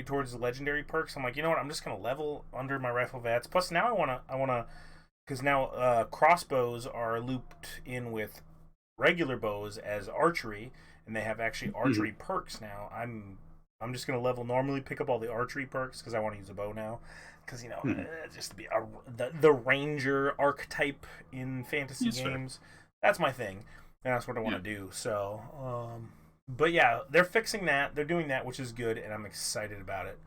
towards the legendary perks, I'm like, you know what? I'm just gonna level under my rifle VATS. Plus now I wanna because now crossbows are looped in with regular bows as archery, and they have actually archery perks now. I'm just gonna level normally, pick up all the archery perks because I want to use a bow now. Because just to be the ranger archetype in fantasy games, that's my thing, and that's what I want to do. So, but yeah, they're fixing that. They're doing that, which is good, and I'm excited about it.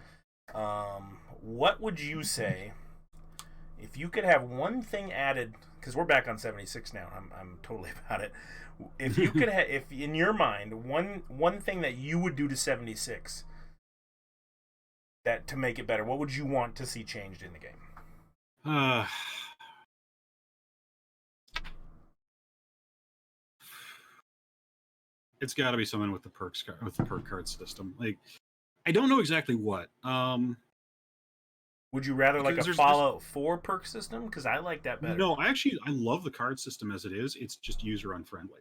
What would you say if you could have one thing added? Because we're back on 76 now. I'm totally about it. If you could have, if in your mind, one thing that you would do to 76 that to make it better, what would you want to see changed in the game? It's got to be something with the perk card system. Like, I don't know exactly what. Would you rather like a Fallout 4 perk system? Because I like that better. No, I love the card system as it is. It's just user unfriendly.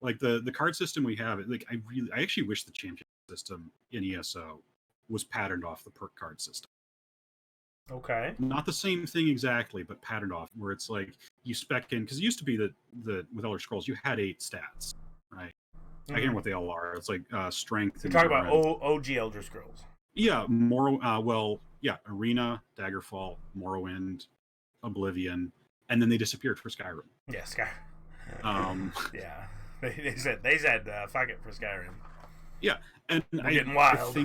Like the card system we have, like I actually wish the champion system in ESO was patterned off the perk card system. Okay. Not the same thing exactly, but patterned off, where it's like you spec in, because it used to be that with Elder Scrolls you had 8 stats, right? I can't remember what they all are. It's like strength. You're talking about OG Elder Scrolls. Yeah, Arena, Daggerfall, Morrowind, Oblivion, and then they disappeared for Skyrim. Yeah, Skyrim. Yeah, they said fuck it for Skyrim. Yeah, and we're getting wild.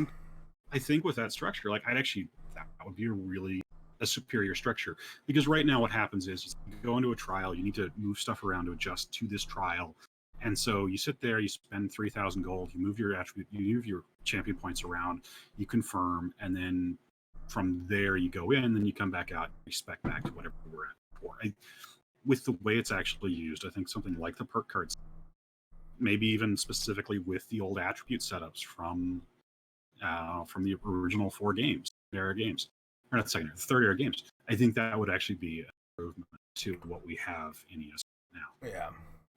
I think with that structure, like that would be a superior structure, because right now what happens is you go into a trial, you need to move stuff around to adjust to this trial. And so you sit there, you spend 3,000 gold, you move your attribute, you move your champion points around, you confirm, and then from there you go in, then you come back out, you spec back to whatever you were at before. With the way it's actually used, I think something like the perk cards, maybe even specifically with the old attribute setups from the original 4 games, era games, or not the third era games, I think that would actually be an improvement to what we have in ES now. Yeah.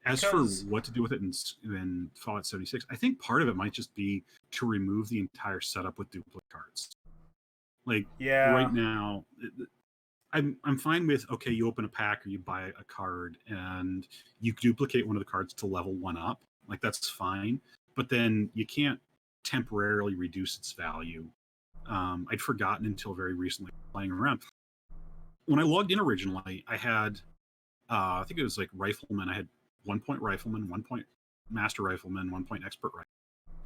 As for what to do with it in Fallout 76, I think part of it might just be to remove the entire setup with duplicate cards. Like, right now, I'm fine with, okay, you open a pack or you buy a card and you duplicate one of the cards to level 1 up. Like, that's fine. But then you can't temporarily reduce its value. I'd forgotten until very recently playing around. When I logged in originally, I had, I think it was like Rifleman. I had 1 point Rifleman, 1 point Master Rifleman, 1 point Expert Rifleman.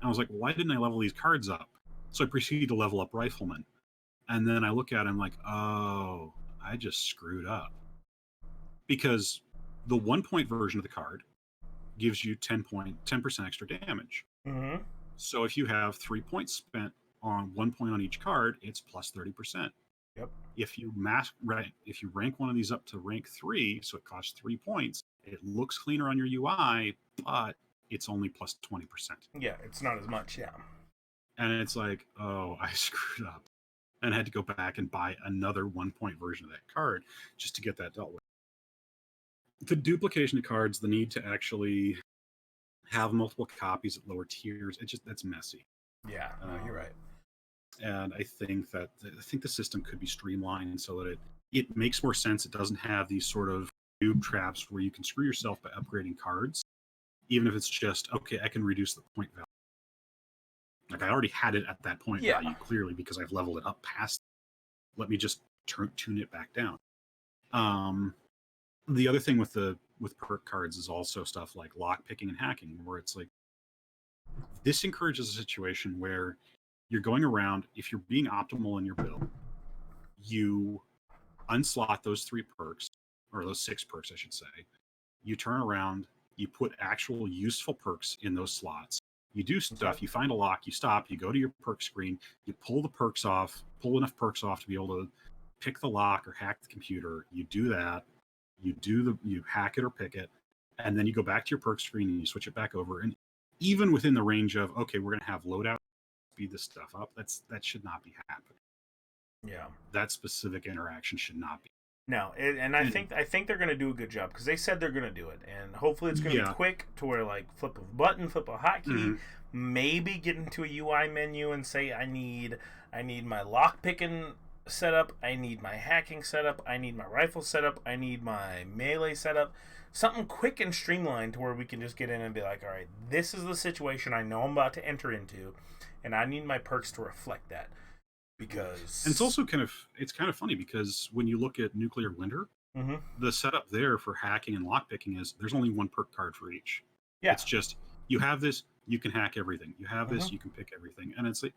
And I was like, why didn't I level these cards up? So I proceeded to level up Rifleman. And then I look at it, I'm like, oh, I just screwed up. Because the 1 point version of the card gives you 10% extra damage. Mm-hmm. So if you have 3 points spent on 1 point on each card, it's plus 30%. Yep. If you rank one of these up to rank 3, so it costs 3 points, it looks cleaner on your UI, but it's only plus 20%. Yeah, it's not as much, yeah. And it's like, oh, I screwed up. And I had to go back and buy another 1 point version of that card just to get that dealt with. The duplication of cards, the need to actually have multiple copies at lower tiers, that's messy. Yeah, no, you're right. And I think the system could be streamlined so that it makes more sense. It doesn't have these sort of noob traps where you can screw yourself by upgrading cards, even if it's just, okay, I can reduce the point value. Like I already had it at that point Yeah. value clearly because I've leveled it up past. Let me just tune it back down. The other thing with perk cards is also stuff like lock picking and hacking, where it's like this encourages a situation where you're going around. If you're being optimal in your build, you unslot those 3 perks, or those 6 perks, I should say. You turn around, you put actual useful perks in those slots. You do stuff, you find a lock, you stop, you go to your perk screen, you pull the perks off, pull enough perks off to be able to pick the lock or hack the computer. You do that, you hack it or pick it, and then you go back to your perk screen and you switch it back over. And even within the range of, okay, we're gonna have loadout, speed this stuff up, that should not be happening. Yeah. That specific interaction should not be. No, I think they're gonna do a good job because they said they're gonna do it, and hopefully it's gonna be quick to where like flip a button, flip a hotkey, maybe get into a UI menu and say I need my lock picking setup, I need my hacking setup, I need my rifle setup, I need my melee setup, something quick and streamlined to where we can just get in and be like, all right, this is the situation I know I'm about to enter into, and I need my perks to reflect that. Because and it's also kind of funny because when you look at Nuclear Winter, the setup there for hacking and lockpicking is there's only 1 perk card for each. Yeah, it's just you have this, you can hack everything. You have this, you can pick everything, and it's like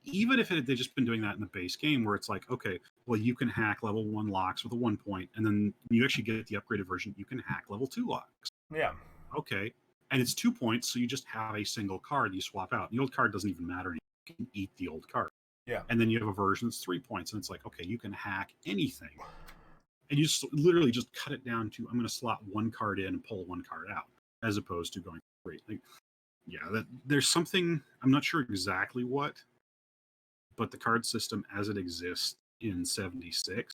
even if they'd just been doing that in the base game, where it's like, okay, well, you can hack level 1 locks with a 1 point, and then you actually get the upgraded version, you can hack level 2 locks. Yeah. Okay, and it's 2 points, so you just have a single card you swap out. The old card doesn't even matter. You can eat the old card. Yeah. And then you have a version that's 3 points, and it's like, okay, you can hack anything. And you just literally just cut it down to, I'm going to slot 1 card in and pull 1 card out, as opposed to going 3. Like, yeah, there's something, I'm not sure exactly what, but the card system as it exists in 76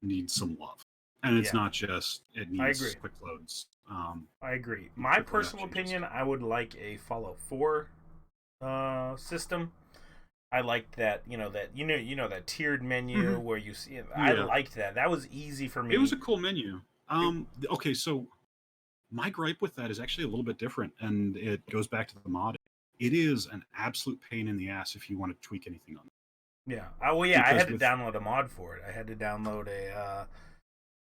needs some love. And it's not just, it needs quick loads. I agree. My personal opinion, I would like a Fallout 4 system. I liked that, that tiered menu where you see it. I liked that. That was easy for me. It was a cool menu. Okay, so my gripe with that is actually a little bit different, and it goes back to the mod. It is an absolute pain in the ass if you want to tweak anything on it. Yeah. I had to download a mod for it. I had to download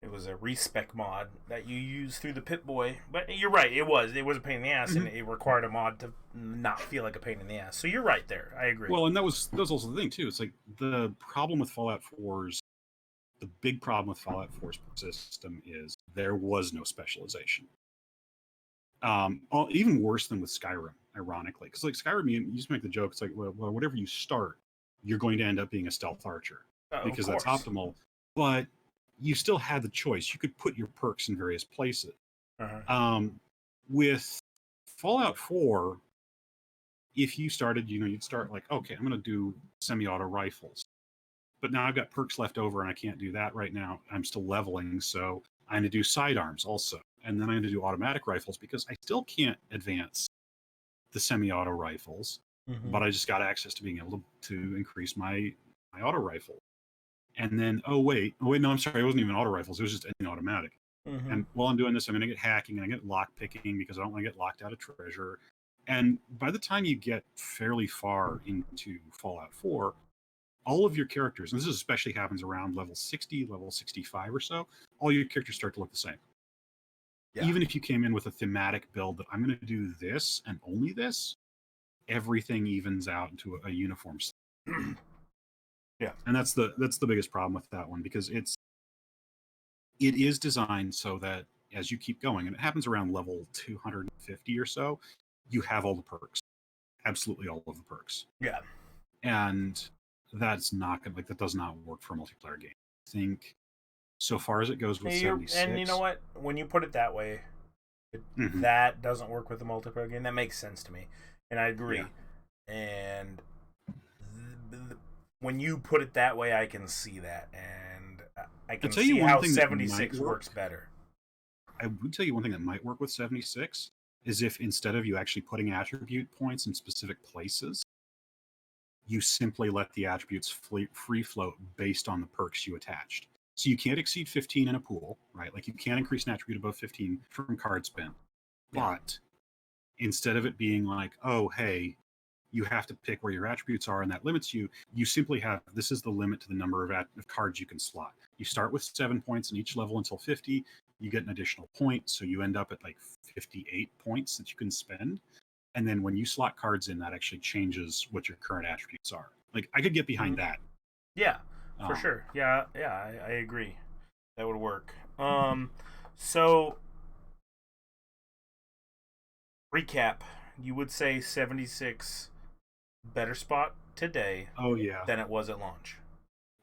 it was a respec mod that you use through the Pip-Boy. But you're right, it was a pain in the ass, and it required a mod to not feel like a pain in the ass. So you're right there. I agree. Well, and that was also the thing too. It's like the problem with the big problem with Fallout 4's system is there was no specialization. Even worse than with Skyrim, ironically, because like Skyrim, you used to make the joke. It's like, well, whatever you start, you're going to end up being a stealth archer because that's optimal. But you still had the choice. You could put your perks in various places. With Fallout 4, if you started, you'd start like, okay, I'm going to do semi-auto rifles. But now I've got perks left over and I can't do that right now. I'm still leveling, so I'm going to do sidearms also. And then I'm going to do automatic rifles because I still can't advance the semi-auto rifles, but I just got access to being able to increase my auto rifle. And then, no, I'm sorry, it wasn't even auto rifles. It was just anything automatic. And while I'm doing this, I'm going to get hacking and I get lock picking because I don't want to get locked out of treasure. And by the time you get fairly far into Fallout 4, all of your characters, and this especially happens around level 60, level 65 or so, all your characters start to look the same. Yeah. Even if you came in with a thematic build that I'm going to do this and only this, everything evens out into a uniform. Yeah, and that's the biggest problem with that one because it is designed so that as you keep going, and it happens around level 250 or so, you have all the perks, absolutely all of the perks. Yeah, and that's not good. Like that does not work for a multiplayer game. I think so far as it goes with 76. And you know what? When you put it that way, that doesn't work with a multiplayer game. That makes sense to me, and I agree. Yeah. And when you put it that way, I can see that, and I can see how 76 works better. I would tell you one thing that might work with 76 is if instead of you actually putting attribute points in specific places, you simply let the attributes free float based on the perks you attached. So you can't exceed 15 in a pool, right? Like you can't increase an attribute above 15 from card spend. But instead of it being like, oh, hey, you have to pick where your attributes are, and that limits you. You simply have, this is the limit to the number of cards you can slot. You start with 7 points in each level until 50. You get an additional point, so you end up at like 58 points that you can spend. And then when you slot cards in, that actually changes what your current attributes are. Like, I could get behind that. Yeah, for sure. Yeah, I agree. That would work. So recap, you would say 76 better spot today than it was at launch.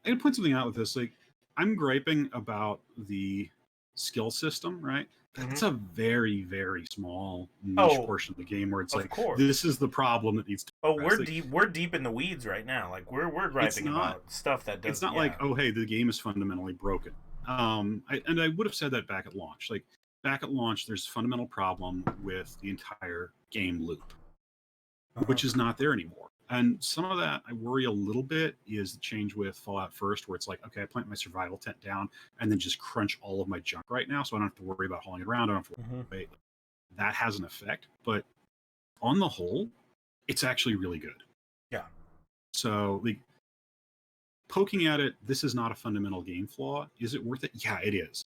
I can point something out with this. Like, I'm griping about the skill system, right? It's a very, very small niche portion of the game where it's like, this is the problem that needs to be addressed. We're deep in the weeds right now. Like, we're griping about stuff that doesn't. It's not like, oh, hey, the game is fundamentally broken. I would have said that back at launch. Like, back at launch, there's a fundamental problem with the entire game loop, which is not there anymore. And some of that, I worry a little bit, is the change with Fallout First, where it's like, okay, I plant my survival tent down and then just crunch all of my junk right now, so I don't have to worry about hauling it around. I don't have to wait. That has an effect, but on the whole, it's actually really good. Yeah. So, like, poking at it, this is not a fundamental game flaw. Is it worth it? Yeah, it is.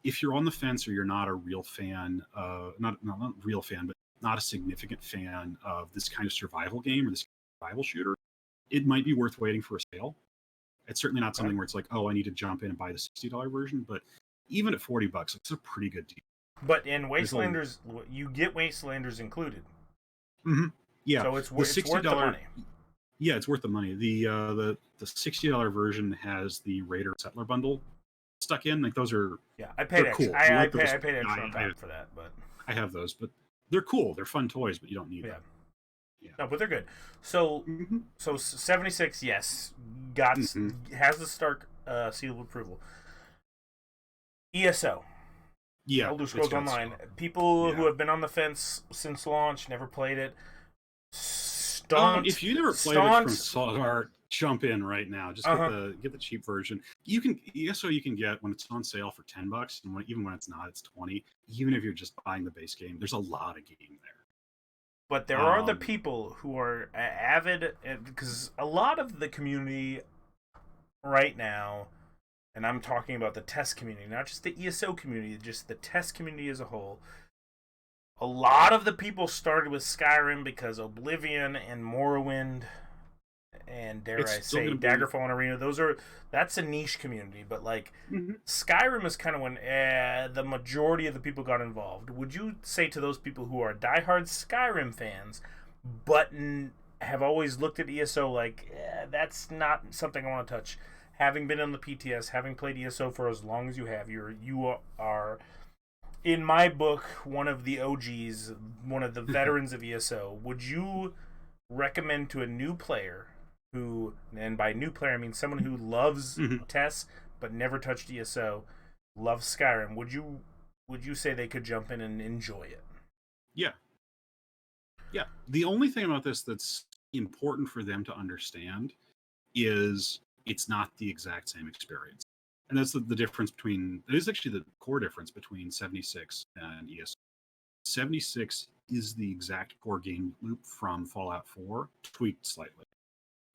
If you're on the fence or you're not a real fan, not real fan, but not a significant fan of this kind of survival game or this survival shooter, it might be worth waiting for a sale. It's certainly not something where it's like, oh, I need to jump in and buy the $60 version, but even at $40, it's a pretty good deal. But in Wastelanders, you get Wastelanders included. Yeah. So it's worth the money. Yeah, it's worth the money. The $60 version has the Raider Settler bundle stuck in. Like, those are I paid extra. Cool. I paid extra for that, but I have those, but they're cool. They're fun toys, but you don't need them. Yeah. No, but they're good. So, so 76, yes, has the Stark seal of approval. ESO. Yeah. Elder Scrolls Online. People who have been on the fence since launch, never played it. If you never played it from start, jump in right now. Just get the cheap version. You can get when it's on sale for $10, and even when it's not, it's $20. Even if you're just buying the base game, there's a lot of game there. But there are the people who are avid, because a lot of the community right now, and I'm talking about the test community, not just the ESO community, just the test community as a whole. A lot of the people started with Skyrim because Oblivion and Morrowind and Daggerfall and Arena, that's a niche community, but like Skyrim is kind of when the majority of the people got involved. Would you say to those people who are diehard Skyrim fans but have always looked at ESO like, that's not something I want to touch, having been on the PTS, having played ESO for as long as you have, you are in my book one of the OGs, one of the veterans of ESO. Would you recommend to a new player who, and by new player I mean someone who loves TES but never touched ESO, loves Skyrim, would you say they could jump in and enjoy it? Yeah. The only thing about this that's important for them to understand is it's not the exact same experience. And that's the difference between, it is actually the core difference between 76 and ESO. 76 is the exact core game loop from Fallout 4, tweaked slightly.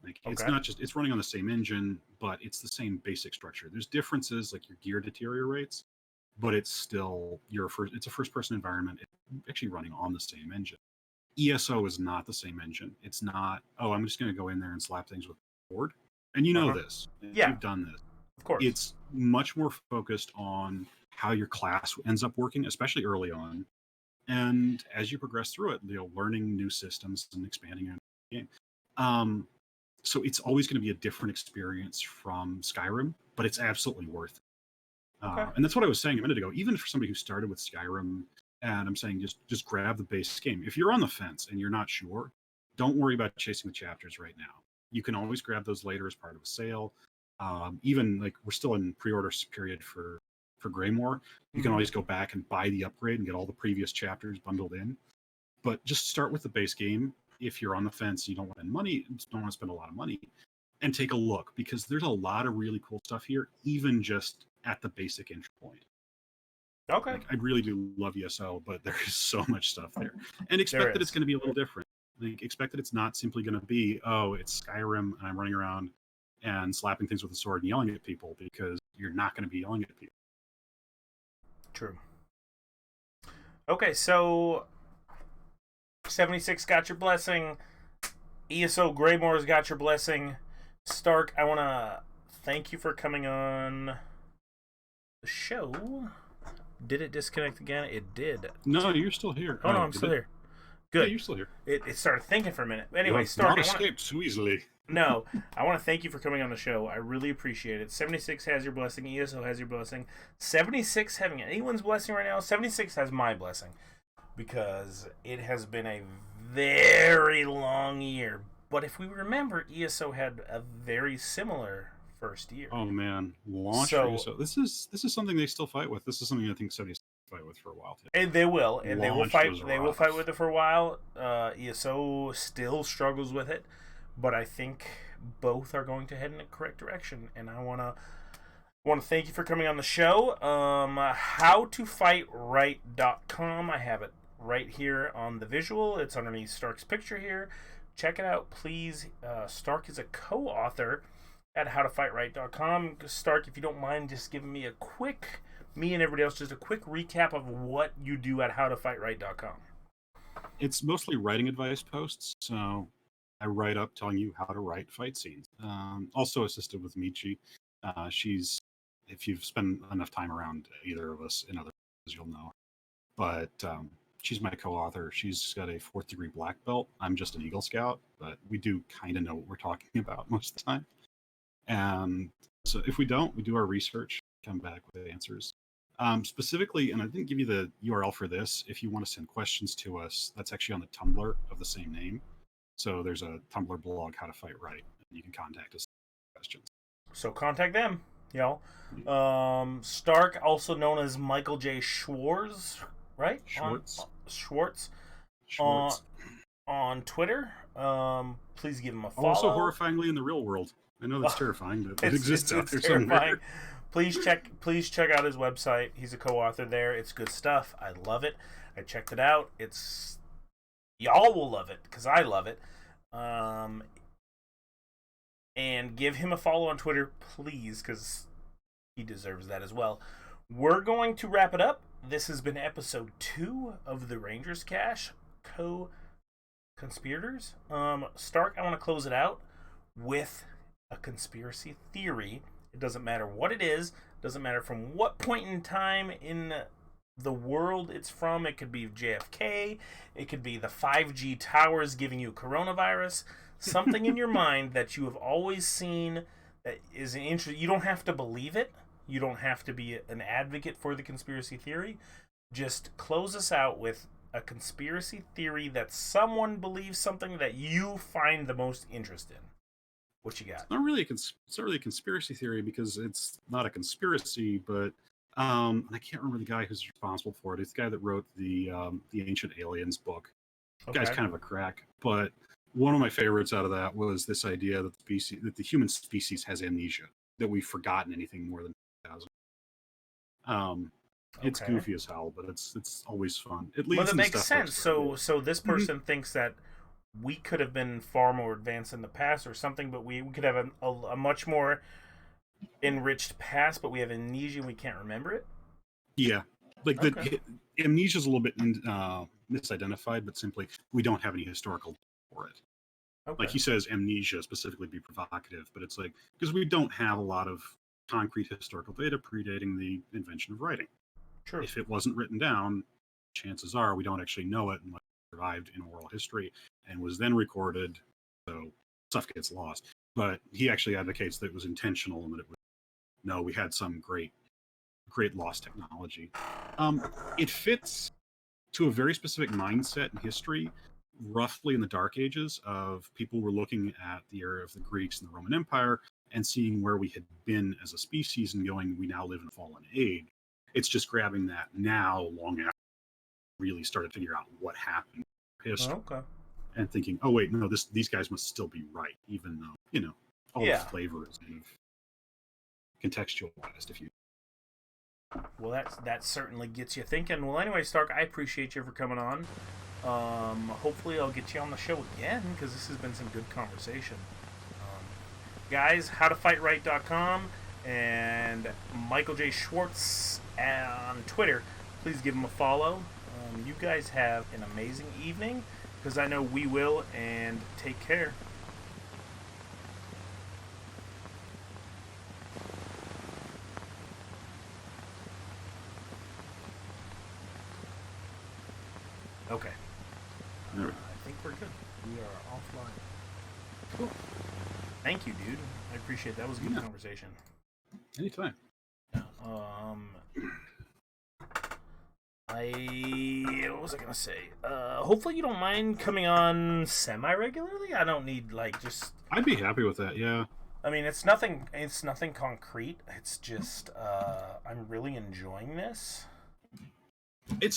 Like, it's not just, it's running on the same engine, but it's the same basic structure. There's differences, like your gear deteriorates, but it's still it's a first-person environment. It's actually running on the same engine. ESO is not the same engine. It's not, oh, I'm just going to go in there and slap things with a board. And you know this. You've done this. Of course. It's much more focused on how your class ends up working, especially early on. And as you progress through it, learning new systems and expanding your game. So it's always going to be a different experience from Skyrim, but it's absolutely worth it. And that's what I was saying a minute ago. Even for somebody who started with Skyrim, and I'm saying just grab the base game. If you're on the fence and you're not sure, don't worry about chasing the chapters right now. You can always grab those later as part of a sale. Even like we're still in pre-order period for Greymoor. You can always go back and buy the upgrade and get all the previous chapters bundled in. But just start with the base game. If you're on the fence, you don't want to spend a lot of money, and take a look, because there's a lot of really cool stuff here, even just at the basic entry point. Okay. Like, I really do love ESO, but there is so much stuff there, and expect that it's going to be a little different. Like, expect that it's not simply going to be, oh, it's Skyrim and I'm running around and slapping things with a sword and yelling at people, because you're not going to be yelling at people. True. Okay, so 76 got your blessing. ESO Greymore's got your blessing. Stark, I want to thank you for coming on the show. Did it disconnect again? It did. No, you're still here. Oh, no, I'm still here. Good. Yeah, you're still here. It started thinking for a minute. Anyway, you have Stark, not escaped so easily. No, I want to thank you for coming on the show. I really appreciate it. 76 has your blessing. ESO has your blessing. 76 having anyone's blessing right now. 76 has my blessing, because it has been a very long year. But if we remember, ESO had a very similar first year. Oh man, launch for ESO. This is something they still fight with. This is something I think 76 fight with for a while too. And they will, and launch they will fight. They will fight with it for a while. ESO still struggles with it, but I think both are going to head in the correct direction. And I want to thank you for coming on the show. Howtofightright.com. I have it right here on the visual. It's underneath Stark's picture here. Check it out, please. Stark is a co-author at howtofightright.com. Stark, if you don't mind just giving me me and everybody else, just a quick recap of what you do at howtofightright.com. It's mostly writing advice posts, so I write up telling you how to write fight scenes. Also assisted with Michi. She's, if you've spent enough time around either of us in other places, you'll know. But she's my co-author. She's got a 4th degree black belt. I'm just an Eagle Scout, but we do kind of know what we're talking about most of the time. And so if we don't, we do our research, come back with answers. Specifically, and I didn't give you the URL for this, if you want to send questions to us, that's actually on the Tumblr of the same name. So there's a Tumblr blog, How to Fight Right, and you can contact us with questions. So contact them, y'all. Stark, also known as Michael J. Schwartz, right? Schwartz. On Twitter. Please give him a follow. Also horrifyingly in the real world. I know that's terrifying, but it exists out there somewhere. Please check out his website. He's a co-author there. It's good stuff. I love it. I checked it out. Y'all will love it because I love it. And give him a follow on Twitter, please, because he deserves that as well. We're going to wrap it up. This has been episode 2 of the Rangers Cache Co-Conspirators. Stark, I want to close it out with a conspiracy theory. It doesn't matter what it is. It doesn't matter from what point in time in the world it's from. It could be JFK. It could be the 5G towers giving you coronavirus. Something in your mind that you have always seen that is an interest. You don't have to believe it. You don't have to be an advocate for the conspiracy theory. Just close us out with a conspiracy theory that someone believes something that you find the most interest in. What you got? It's not really a conspiracy theory, because it's not a conspiracy, but I can't remember the guy who's responsible for it. It's the guy that wrote the Ancient Aliens book. The guy's kind of a crack, but one of my favorites out of that was this idea that the human species has amnesia, that we've forgotten anything more than 2,000. It's goofy as hell, but it's always fun. It leads. Well, that makes sense. So this person thinks that we could have been far more advanced in the past or something, but we could have a much more enriched past, but we have amnesia and we can't remember it? Yeah. Like the amnesia is a little bit misidentified, but simply we don't have any historical for it. Like he says, amnesia specifically be provocative, but it's like, because we don't have a lot of concrete historical data predating the invention of writing. True. If it wasn't written down, chances are we don't actually know it unless it survived in oral history and was then recorded, so stuff gets lost. But he actually advocates that it was intentional and that we had some great lost technology. It fits to a very specific mindset in history, roughly in the Dark Ages, of people were looking at the era of the Greeks and the Roman Empire and seeing where we had been as a species and going, we now live in a fallen age. It's just grabbing that now, long after we really started to figure out what happened in history. And thinking, oh wait, no, these guys must still be right, even though, all the flavor is kind of contextualized, if you. Well, that certainly gets you thinking. Well, anyway, Stark, I appreciate you for coming on. Hopefully, I'll get you on the show again because this has been some good conversation. Guys, howtofightright.com and Michael J. Schwartz on Twitter. Please give him a follow. You guys have an amazing evening because I know we will, and take care. Okay. I think we're good. We are offline. Cool. Thank you, dude. I appreciate it. That was a good conversation. Anytime. What was I gonna say? Hopefully you don't mind coming on semi-regularly. I don't need just. I'd be happy with that. Yeah. I mean, it's nothing. It's nothing concrete. It's just I'm really enjoying this. It's